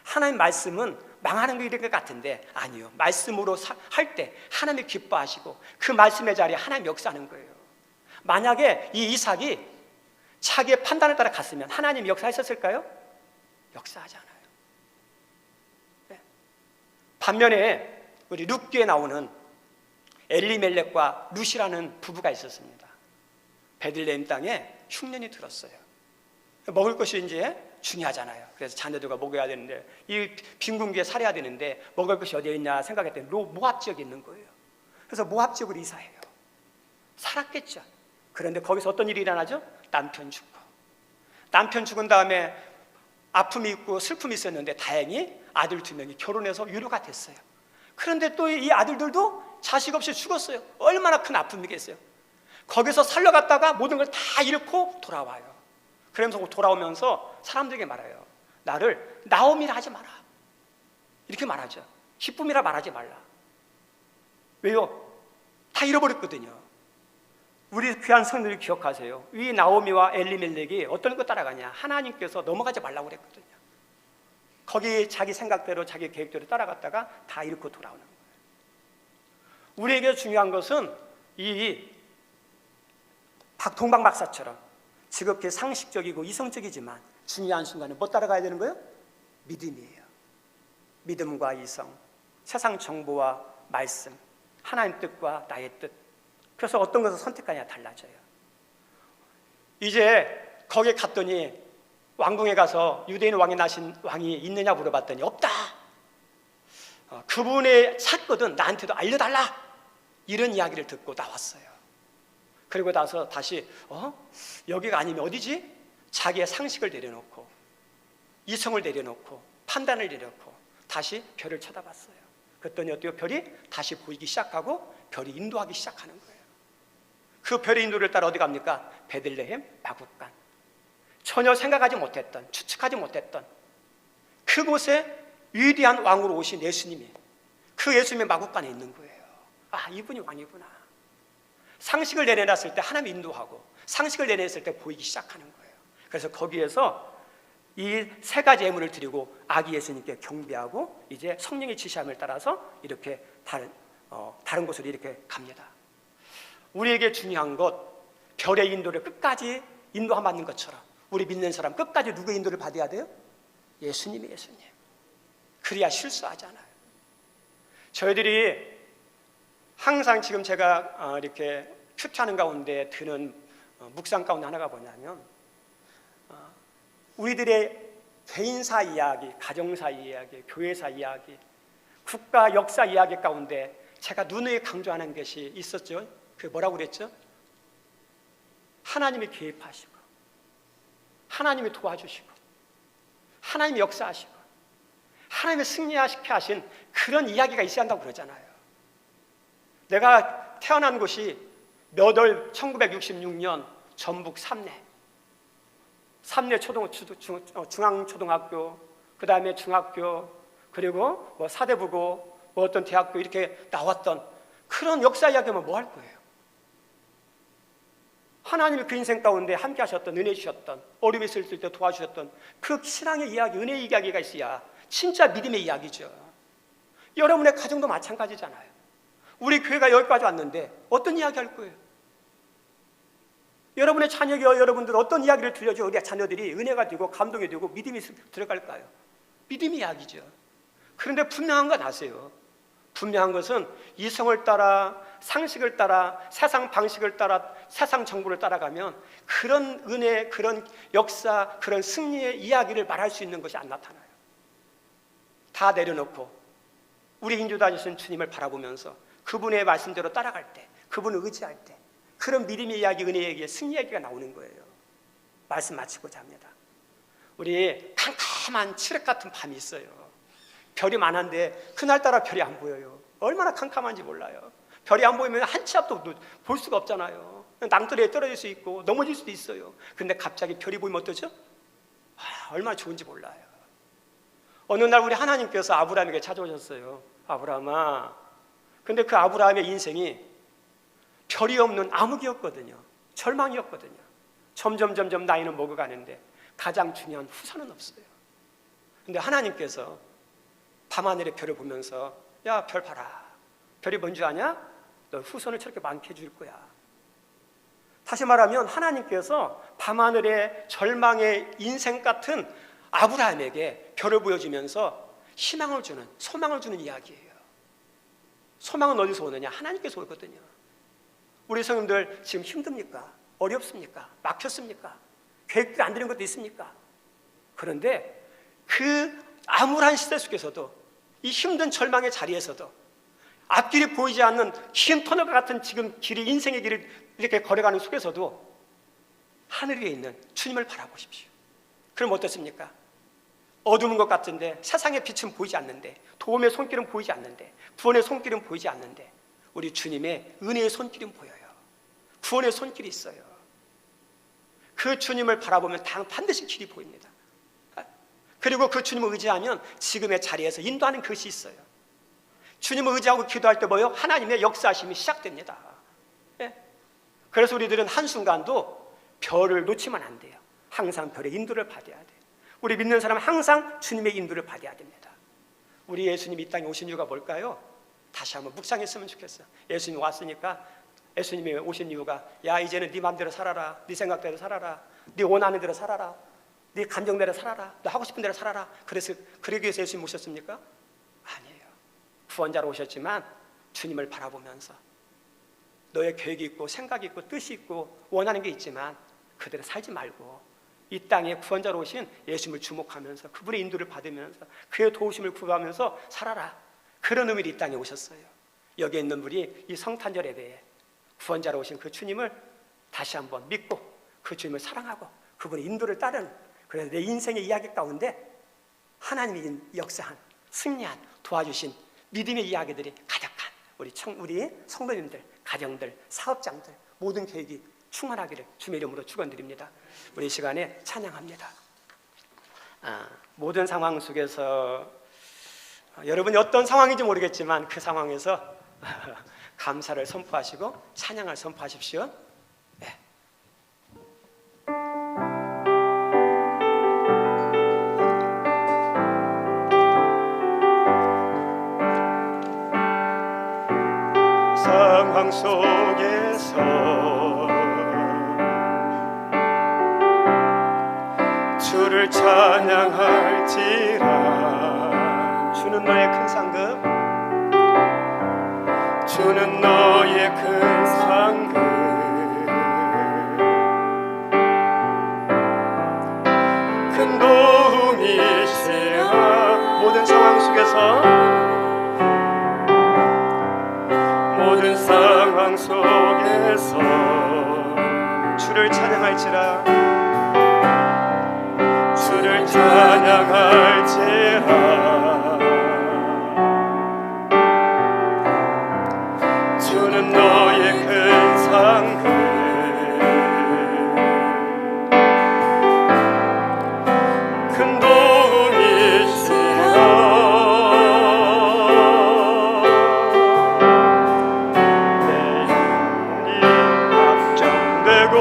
하나님 말씀은 망하는 게 이럴 것 같은데 아니요. 말씀으로 할 때 하나님이 기뻐하시고 그 말씀의 자리에 하나님 역사하는 거예요. 만약에 이 이삭이 자기의 판단에 따라 갔으면 하나님이 역사하셨을까요? 역사하지 않아요. 네. 반면에 우리 룻기에 나오는 엘리멜렉과 룻이라는 부부가 있었습니다. 베들레헴 땅에 흉년이 들었어요. 먹을 것이 이제 중요하잖아요. 그래서 자녀들과 먹여야 되는데 이 빈궁기에 살아야 되는데 먹을 것이 어디에 있냐 생각했더니 모압 지역에 있는 거예요. 그래서 모압 지역으로 이사해요. 살았겠죠. 그런데 거기서 어떤 일이 일어나죠? 남편 죽고, 남편 죽은 다음에 아픔이 있고 슬픔이 있었는데 다행히 아들 2명이 결혼해서 유로가 됐어요. 그런데 또 이 아들들도 자식 없이 죽었어요. 얼마나 큰 아픔이겠어요. 거기서 살려갔다가 모든 걸 다 잃고 돌아와요. 그러면서 돌아오면서 사람들에게 말해요. 나를 나옴이라 하지 마라. 이렇게 말하죠. 기쁨이라 말하지 말라. 왜요? 다 잃어버렸거든요. 우리 귀한 성도들 기억하세요. 이 나오미와 엘리멜렉이 어떤 거 따라가냐? 하나님께서 넘어가지 말라고 그랬거든요. 거기 자기 생각대로 자기 계획대로 따라갔다가 다 잃고 돌아오는 거예요. 우리에게 중요한 것은 이 동방 박사처럼 지극히 상식적이고 이성적이지만 중요한 순간에 뭐 따라가야 되는 거예요? 믿음이에요. 믿음과 이성, 세상 정보와 말씀, 하나님 뜻과 나의 뜻. 그래서 어떤 것을 선택하냐 달라져요. 이제 거기에 갔더니 왕궁에 가서 유대인 왕이 나신 왕이 있느냐 물어봤더니 없다. 그분의 찾거든 나한테도 알려달라. 이런 이야기를 듣고 나왔어요. 그리고 나서 다시 여기가 아니면 어디지? 자기의 상식을 내려놓고 이성을 내려놓고 판단을 내려놓고 다시 별을 쳐다봤어요. 그랬더니 어때요? 별이 다시 보이기 시작하고 별이 인도하기 시작하는 거예요. 그 별의 인도를 따라 어디 갑니까? 베들레헴 마국간. 전혀 생각하지 못했던, 추측하지 못했던 그곳에 위대한 왕으로 오신 예수님이 그 예수님의 마국간에 있는 거예요. 아, 이분이 왕이구나. 상식을 내려놨을 때 하나님 인도하고 상식을 내려놨을 때 보이기 시작하는 거예요. 그래서 거기에서 이 세 가지 예물을 드리고 아기 예수님께 경배하고 이제 성령의 지시함을 따라서 이렇게 다른 곳으로 이렇게 갑니다. 우리에게 중요한 것, 별의 인도를 끝까지 인도함 받는 것처럼 우리 믿는 사람 끝까지 누구의 인도를 받아야 돼요? 예수님이 예수님. 그래야 실수하지 않아요. 저희들이 항상 지금 제가 이렇게 큐티하는 가운데 드는 묵상 가운데 하나가 뭐냐면 우리들의 개인사 이야기, 가정사 이야기, 교회사 이야기, 국가 역사 이야기 가운데 제가 누누이 강조하는 것이 있었죠. 그게 뭐라고 그랬죠? 하나님이 개입하시고 하나님이 도와주시고 하나님이 역사하시고 하나님이 승리하시게 하신 그런 이야기가 있어야 한다고 그러잖아요. 내가 태어난 곳이 몇 월 1966년 전북 삼내 중앙초등학교, 그 다음에 중학교, 그리고 뭐 사대부고 뭐 어떤 대학교 이렇게 나왔던 그런 역사 이야기하면 뭐 할 거예요? 하나님이 그 인생 가운데 함께 하셨던, 은혜 주셨던, 어려움이 있을 때 도와주셨던 그 신앙의 이야기, 은혜의 이야기가 있어야 진짜 믿음의 이야기죠. 여러분의 가정도 마찬가지잖아요. 우리 교회가 여기까지 왔는데 어떤 이야기 할 거예요? 여러분의 자녀가 여러분들 어떤 이야기를 들려줘 우리 자녀들이 은혜가 되고 감동이 되고 믿음이 들어갈까요? 믿음의 이야기죠. 그런데 분명한 건 아세요. 분명한 것은 이성을 따라 상식을 따라 세상 방식을 따라 세상 정보를 따라가면 그런 은혜, 그런 역사, 그런 승리의 이야기를 말할 수 있는 것이 안 나타나요. 다 내려놓고 우리 인도자 되신 주님을 바라보면서 그분의 말씀대로 따라갈 때, 그분을 의지할 때 그런 믿음의 이야기, 은혜의 이야기, 승리 이야기가 나오는 거예요. 말씀 마치고자 합니다. 우리 캄캄한 칠흑 같은 밤이 있어요. 별이 많은데 그날따라 별이 안 보여요. 얼마나 캄캄한지 몰라요. 별이 안 보이면 한 치 앞도 볼 수가 없잖아요. 낭떠러지에 떨어질 수 있고 넘어질 수도 있어요. 근데 갑자기 별이 보이면 어떠죠? 얼마나 좋은지 몰라요. 어느 날 우리 하나님께서 아브라함에게 찾아오셨어요. 아브라함아. 근데 그 아브라함의 인생이 별이 없는 암흑이었거든요. 절망이었거든요. 점점 나이는 먹어가는데 가장 중요한 후손은 없어요. 근데 하나님께서 밤하늘의 별을 보면서 야, 별 봐라. 별이 뭔지 아냐? 너 후손을 저렇게 많게 해줄 거야. 다시 말하면 하나님께서 밤하늘의 절망의 인생 같은 아브라함에게 별을 보여주면서 희망을 주는, 소망을 주는 이야기예요. 소망은 어디서 오느냐? 하나님께서 오거든요. 우리 성님들 지금 힘듭니까? 어렵습니까? 막혔습니까? 계획이 안 되는 것도 있습니까? 그런데 그 암울한 시대 속에서도 이 힘든 절망의 자리에서도 앞길이 보이지 않는 긴 터널과 같은 지금 길이, 인생의 길을 이렇게 걸어가는 속에서도 하늘 위에 있는 주님을 바라보십시오. 그럼 어떻습니까? 어두운 것 같은데 세상의 빛은 보이지 않는데 도움의 손길은 보이지 않는데 구원의 손길은 보이지 않는데 우리 주님의 은혜의 손길은 보여요. 구원의 손길이 있어요. 그 주님을 바라보면 반드시 길이 보입니다. 그리고 그 주님을 의지하면 지금의 자리에서 인도하는 것이 있어요. 주님을 의지하고 기도할 때 뭐요? 하나님의 역사하심이 시작됩니다. 예? 그래서 우리들은 한순간도 별을 놓치면 안 돼요. 항상 별의 인도를 받아야 돼요. 우리 믿는 사람은 항상 주님의 인도를 받아야 됩니다. 우리 예수님이 이 땅에 오신 이유가 뭘까요? 다시 한번 묵상했으면 좋겠어요. 예수님이 왔으니까, 예수님이 오신 이유가, 야 이제는 네 마음대로 살아라, 네 생각대로 살아라, 네 원하는 대로 살아라, 네 감정대로 살아라, 너 하고 싶은 대로 살아라. 그래서 그러기 위해서 예수님 오셨습니까? 아니에요. 구원자로 오셨지만 주님을 바라보면서 너의 계획이 있고 생각이 있고 뜻이 있고 원하는 게 있지만 그대로 살지 말고 이 땅에 구원자로 오신 예수님을 주목하면서 그분의 인도를 받으면서 그의 도우심을 구하면서 살아라. 그런 의미로 이 땅에 오셨어요. 여기에 있는 분이 이 성탄절 예배에 구원자로 오신 그 주님을 다시 한번 믿고 그 주님을 사랑하고 그분의 인도를 따르는, 그래서 내 인생의 이야기 가운데 하나님이 역사한, 승리한, 도와주신 믿음의 이야기들이 가득한 우리 성도님들, 가정들, 사업장들 모든 계획이 충만하기를 주님의 이름으로 축원드립니다. 우리 시간에 찬양합니다. 모든 상황 속에서 여러분이 어떤 상황인지 모르겠지만 그 상황에서 감사를 선포하시고 찬양을 선포하십시오. 네. 상황 속에서 주를 찬양할지라. 주는 너의 큰 상급, 주는 너의 큰 상급, 큰 도움이시라. 모든 상황 속에서, 모든 상황 속에서 주를 찬양할지라. 주를 찬양할지라. 주는 너의 큰 상급, 큰 도움이시라. 내 영혼이 확정되고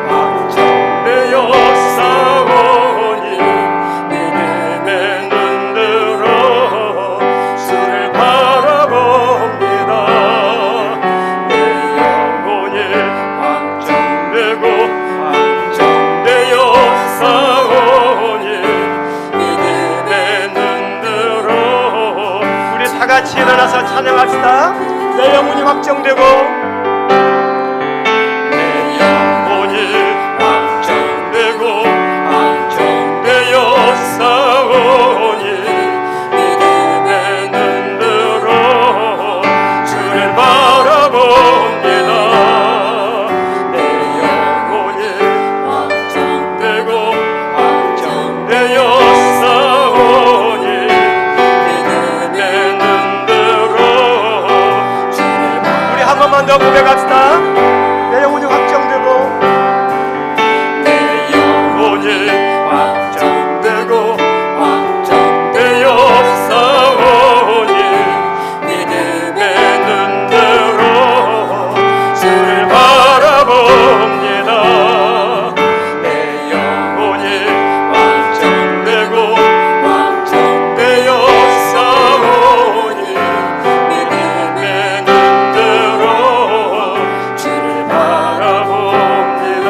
확정되어 싸우니 믿음의 눈들어 주를 바라봅니다. 내 영혼이 확정되고 확정되어 싸우니 믿음의 눈들어. 우리 다 같이 일어나서 찬양합시다. 내 영혼이 확정되고 내 영혼이 확정되고 확정되어 싸우니 믿음의 눈들어 주를 바라봅니다. 내 영혼이 확정되고 확정되어 싸우니 믿음의 눈들어 주를. 우리 한 번만 더 고백합시다. 내 영혼이 확정되고 내 영혼이 확정되고 확정되어 싸우니 믿음의 눈들어 주를 바라봅니다. 내 영혼이 확정되고 확정되어 싸우니 믿음의 눈들어 주를 바라봅니다.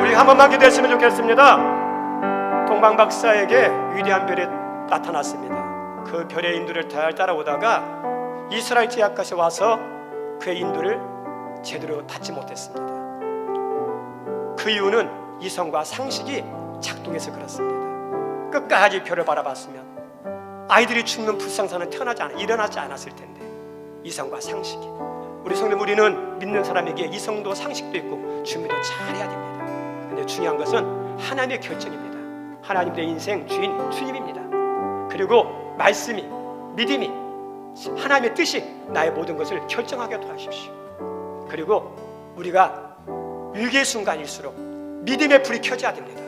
우리 한 번만 기도했으면 좋겠습니다. 동방 박사에게 위대한 별이 나타났습니다. 그 별의 인도를 잘 따라오다가 이스라엘 제약까지 와서 그의 인도를 제대로 받지 못했습니다. 그 이유는 이성과 상식이 작동해서 그렇습니다. 끝까지 별을 바라봤으면 아이들이 죽는 불상사는 일어나지 않았을 텐데 이성과 상식이. 우리 성도 우리는 믿는 사람에게 이성도 상식도 있고 준비도 잘해야 됩니다. 근데 중요한 것은 하나님의 결정입니다. 하나님 내 인생 주인 주님입니다. 그리고 말씀이, 믿음이, 하나님의 뜻이 나의 모든 것을 결정하게 도와주십시오. 그리고 우리가 위기의 순간일수록 믿음의 불이 켜져야 됩니다.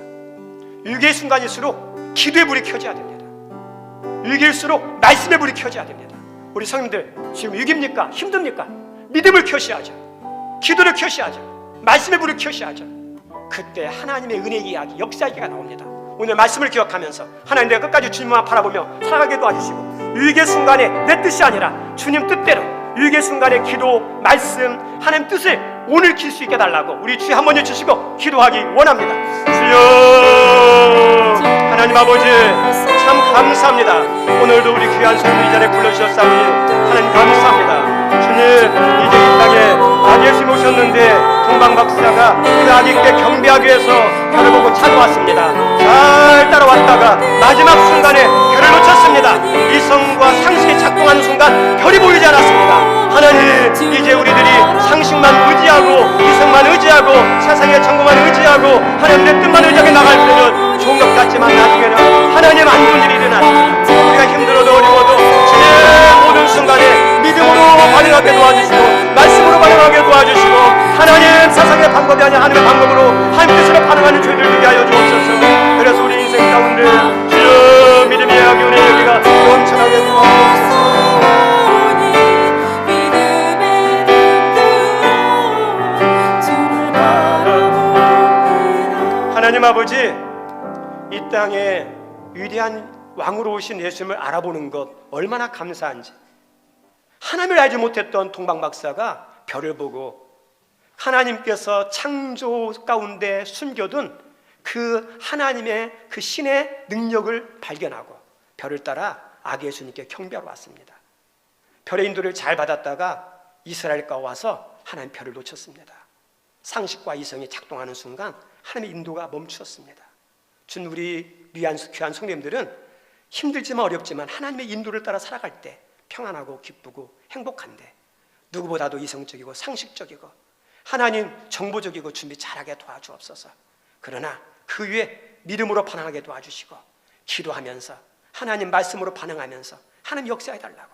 위기의 순간일수록 기도의 불이 켜져야 됩니다. 위기일수록 말씀의 불이 켜져야 됩니다. 우리 성님들 지금 위기입니까? 힘듭니까? 믿음을 켜셔야죠. 기도를 켜셔야죠. 말씀의 불을 켜셔야죠. 그때 하나님의 은혜 이야기, 역사 이야기가 나옵니다. 오늘 말씀을 기억하면서 하나님, 내가 끝까지 주님만 바라보며 살아가게 도와주시고, 위기의 순간에 내 뜻이 아니라 주님 뜻대로 위기의 순간에 기도, 말씀, 하나님 뜻을 오늘 길 수 있게 달라고 우리 주여 한번 해주시고 기도하기 원합니다. 주여 하나님 아버지, 참 감사합니다. 오늘도 우리 귀한 성도 이 자리에 불러주셨사오니 하나님 감사합니다. 주님, 이제 이 땅에 아기 예수님 오셨는데 동방박사가 그 아기께 경배하기 위해서 별을 보고 찾아왔습니다. 잘 따라왔다가 마지막 순간에 별을 놓쳤습니다. 이성과 상식이 작동하는 순간 별이 보이지 않았습니다. 하나님, 이제 우리들이 상식만 의지하고 이성만 의지하고 세상의 정보만 의지하고 하나님의 뜻만 의지하게 나갈 때는 좋은 것 같지만 나중에는 하나님 안 좋은 일이 일어납니다. 우리가 힘들어도 어려워도 주의 모든 순간에 믿음으로 반응하게 도와주시고 말씀으로 반응하게 도와주시고, 하나님 세상의 방법이 아니라 하나님의 방법으로 하나님 뜻으로 반응하는 저희들 되게 하여 주옵소서. 그래서 우리 인생 가운데 주여 믿음의 이야기, 은혜의 여기가 넘쳐나게 도와주옵소서. 하나님 아버지, 이 땅에 위대한 왕으로 오신 예수님을 알아보는 것 얼마나 감사한지. 하나님을 알지 못했던 동방박사가 별을 보고 하나님께서 창조 가운데 숨겨둔 그 하나님의 그 신의 능력을 발견하고 별을 따라 아기 예수님께 경배하러 왔습니다. 별의 인도를 잘 받았다가 이스라엘과 와서 하나님 별을 놓쳤습니다. 상식과 이성이 작동하는 순간 하나님의 인도가 멈추었습니다. 준 우리 귀한 성도님들은 힘들지만 어렵지만 하나님의 인도를 따라 살아갈 때 평안하고 기쁘고 행복한데, 누구보다도 이성적이고 상식적이고 하나님 정보적이고 준비 잘하게 도와주옵소서. 그러나 그 위에 믿음으로 반응하게 도와주시고, 기도하면서 하나님 말씀으로 반응하면서 하나님 역사해달라고.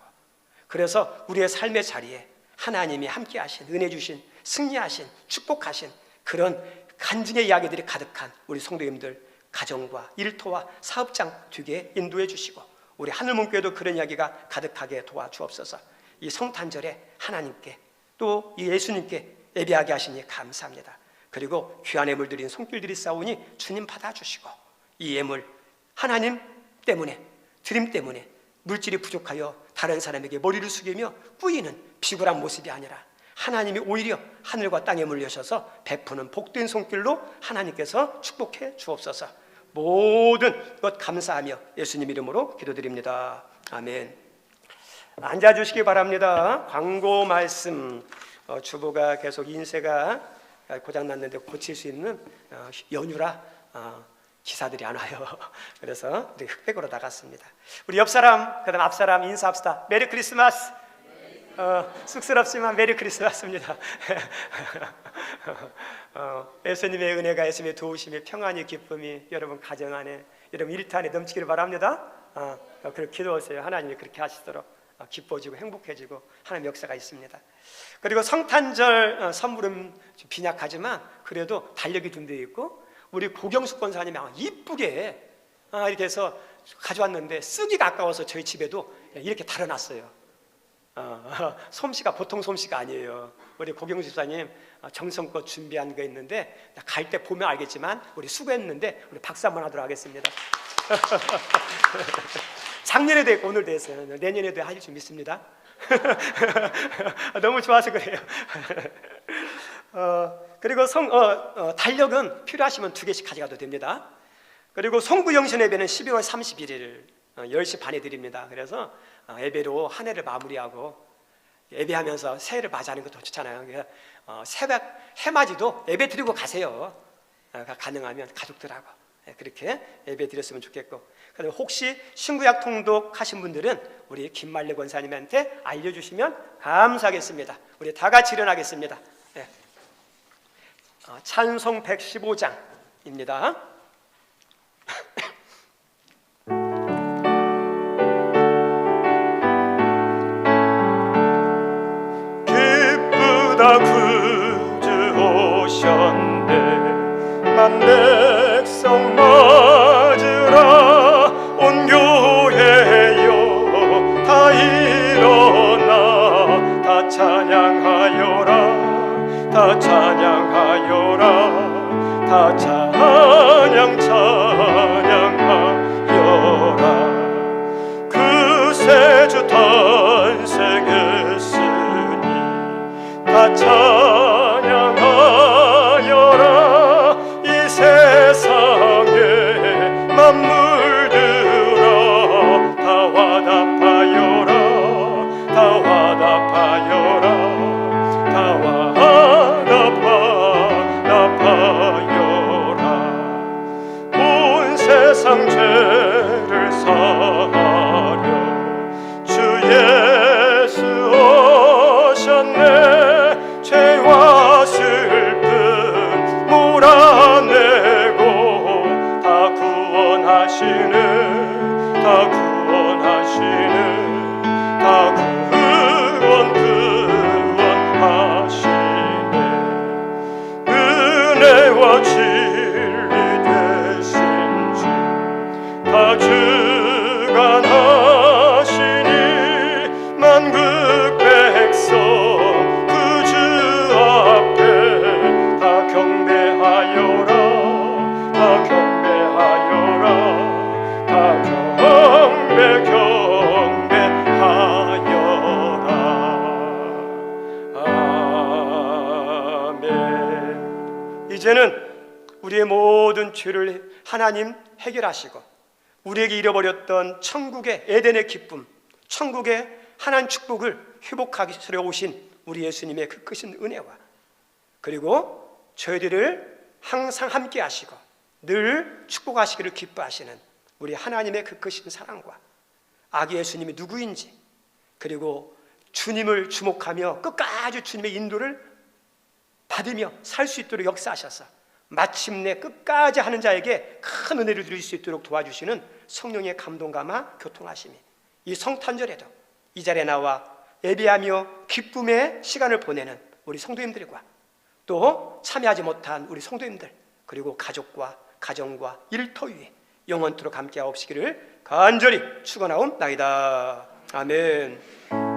그래서 우리의 삶의 자리에 하나님이 함께하신, 은혜 주신, 승리하신, 축복하신 그런 간증의 이야기들이 가득한 우리 성도님들 가정과 일터와 사업장 되게 인도해 주시고, 우리 하늘문교회도 그런 이야기가 가득하게 도와주옵소서. 이 성탄절에 하나님께 또 이 예수님께 예배하게 하시니 감사합니다. 그리고 귀한 예물 드린 손길들이 싸우니 주님 받아주시고, 이 예물 하나님 때문에, 드림 때문에 물질이 부족하여 다른 사람에게 머리를 숙이며 꾸이는 비굴한 모습이 아니라 하나님이 오히려 하늘과 땅에 물려셔서 베푸는 복된 손길로 하나님께서 축복해 주옵소서. 모든 것 감사하며 예수님 이름으로 기도드립니다. 아멘. 앉아주시기 바랍니다. 광고 말씀. 주부가 계속 인쇄가 고장났는데 고칠 수 있는 연휴라 기사들이 안 와요. 그래서 흑백으로 나갔습니다. 우리 옆사람, 그 다음 앞사람 인사합시다. 메리 크리스마스. 쑥스럽지만 메리 크리스마스입니다. 예수님의 은혜가, 예수님의 도우심이, 평안이, 기쁨이 여러분 가정 안에, 여러분 일터 안에 넘치기를 바랍니다. 그렇게 기도하세요. 하나님이 그렇게 하시도록 기뻐지고 행복해지고 하나님 역사가 있습니다. 그리고 성탄절 선물은 좀 빈약하지만 그래도 달력이 준비되어 있고, 우리 고경숙 권사님이 이쁘게 이렇게 해서 가져왔는데 쓰기가 아까워서 저희 집에도 이렇게 달아놨어요. 솜씨가 보통 솜씨가 아니에요. 우리 고경숙 집사님 정성껏 준비한 거 있는데 갈 때 보면 알겠지만 우리 수고했는데 우리 박수 한번 하도록 하겠습니다. 작년에도 했고 오늘도 했어요. 내년에도 하실 줄 믿습니다. 너무 좋아서 그래요. 그리고 달력은 필요하시면 2개씩 가져가도 됩니다. 그리고 송구영신 예배는 12월 31일 10시 반에 드립니다. 그래서 예배로 한 해를 마무리하고 예배하면서 새해를 맞이하는 것도 좋잖아요. 그래서 새벽 해맞이도 예배 드리고 가세요. 가능하면 가족들하고 그렇게 예배 드렸으면 좋겠고, 그리고 혹시 신구약 통독하신 분들은 우리 김말래 권사님한테 알려주시면 감사하겠습니다. 우리 다 같이 일어나겠습니다. 찬송 115장입니다. 기쁘다 구주 오셨네, 상한 백성 맞으라. 온 교회여 다 일어나 다 찬양하여라. 다 찬양하여라. 다 찬양하여라. 그 세주 탄생했으니 다 찬양하여라. 이 세상에 만물들아 다 화답하여라. 다 화답하여라. 다 화답하여라. 온 세상 죄를 사하려 주 예수 오셨네. 죄와 슬픔 몰아내고 다 구원하시는 다 구원하시는 다 구원하시네. 은혜와 진리 되신 주 다 주관하시니 만국 백성 그 주 앞에 다 경배하여라. 다 경배하여라. 다 경배하여라. 아멘. 이제는 우리의 모든 죄를 하나님 해결하시고 우리에게 잃어버렸던 천국의 에덴의 기쁨, 천국의 하나님 축복을 회복하시려 오신 우리 예수님의 그 크신 은혜와 그리고 저희들을 항상 함께 하시고 늘 축복하시기를 기뻐하시는 우리 하나님의 그 크신 사랑과 아기 예수님이 누구인지 그리고 주님을 주목하며 끝까지 주님의 인도를 받으며 살 수 있도록 역사하셔서 마침내 끝까지 하는 자에게 큰 은혜를 누릴 수 있도록 도와주시는 성령의 감동감화 교통하심이 이 성탄절에도 이 자리에 나와 예배하며 기쁨의 시간을 보내는 우리 성도님들과 또 참여하지 못한 우리 성도님들 그리고 가족과 가정과 일터 위에 영원토록 함께하옵시기를 간절히 축원하옵나이다. 아멘.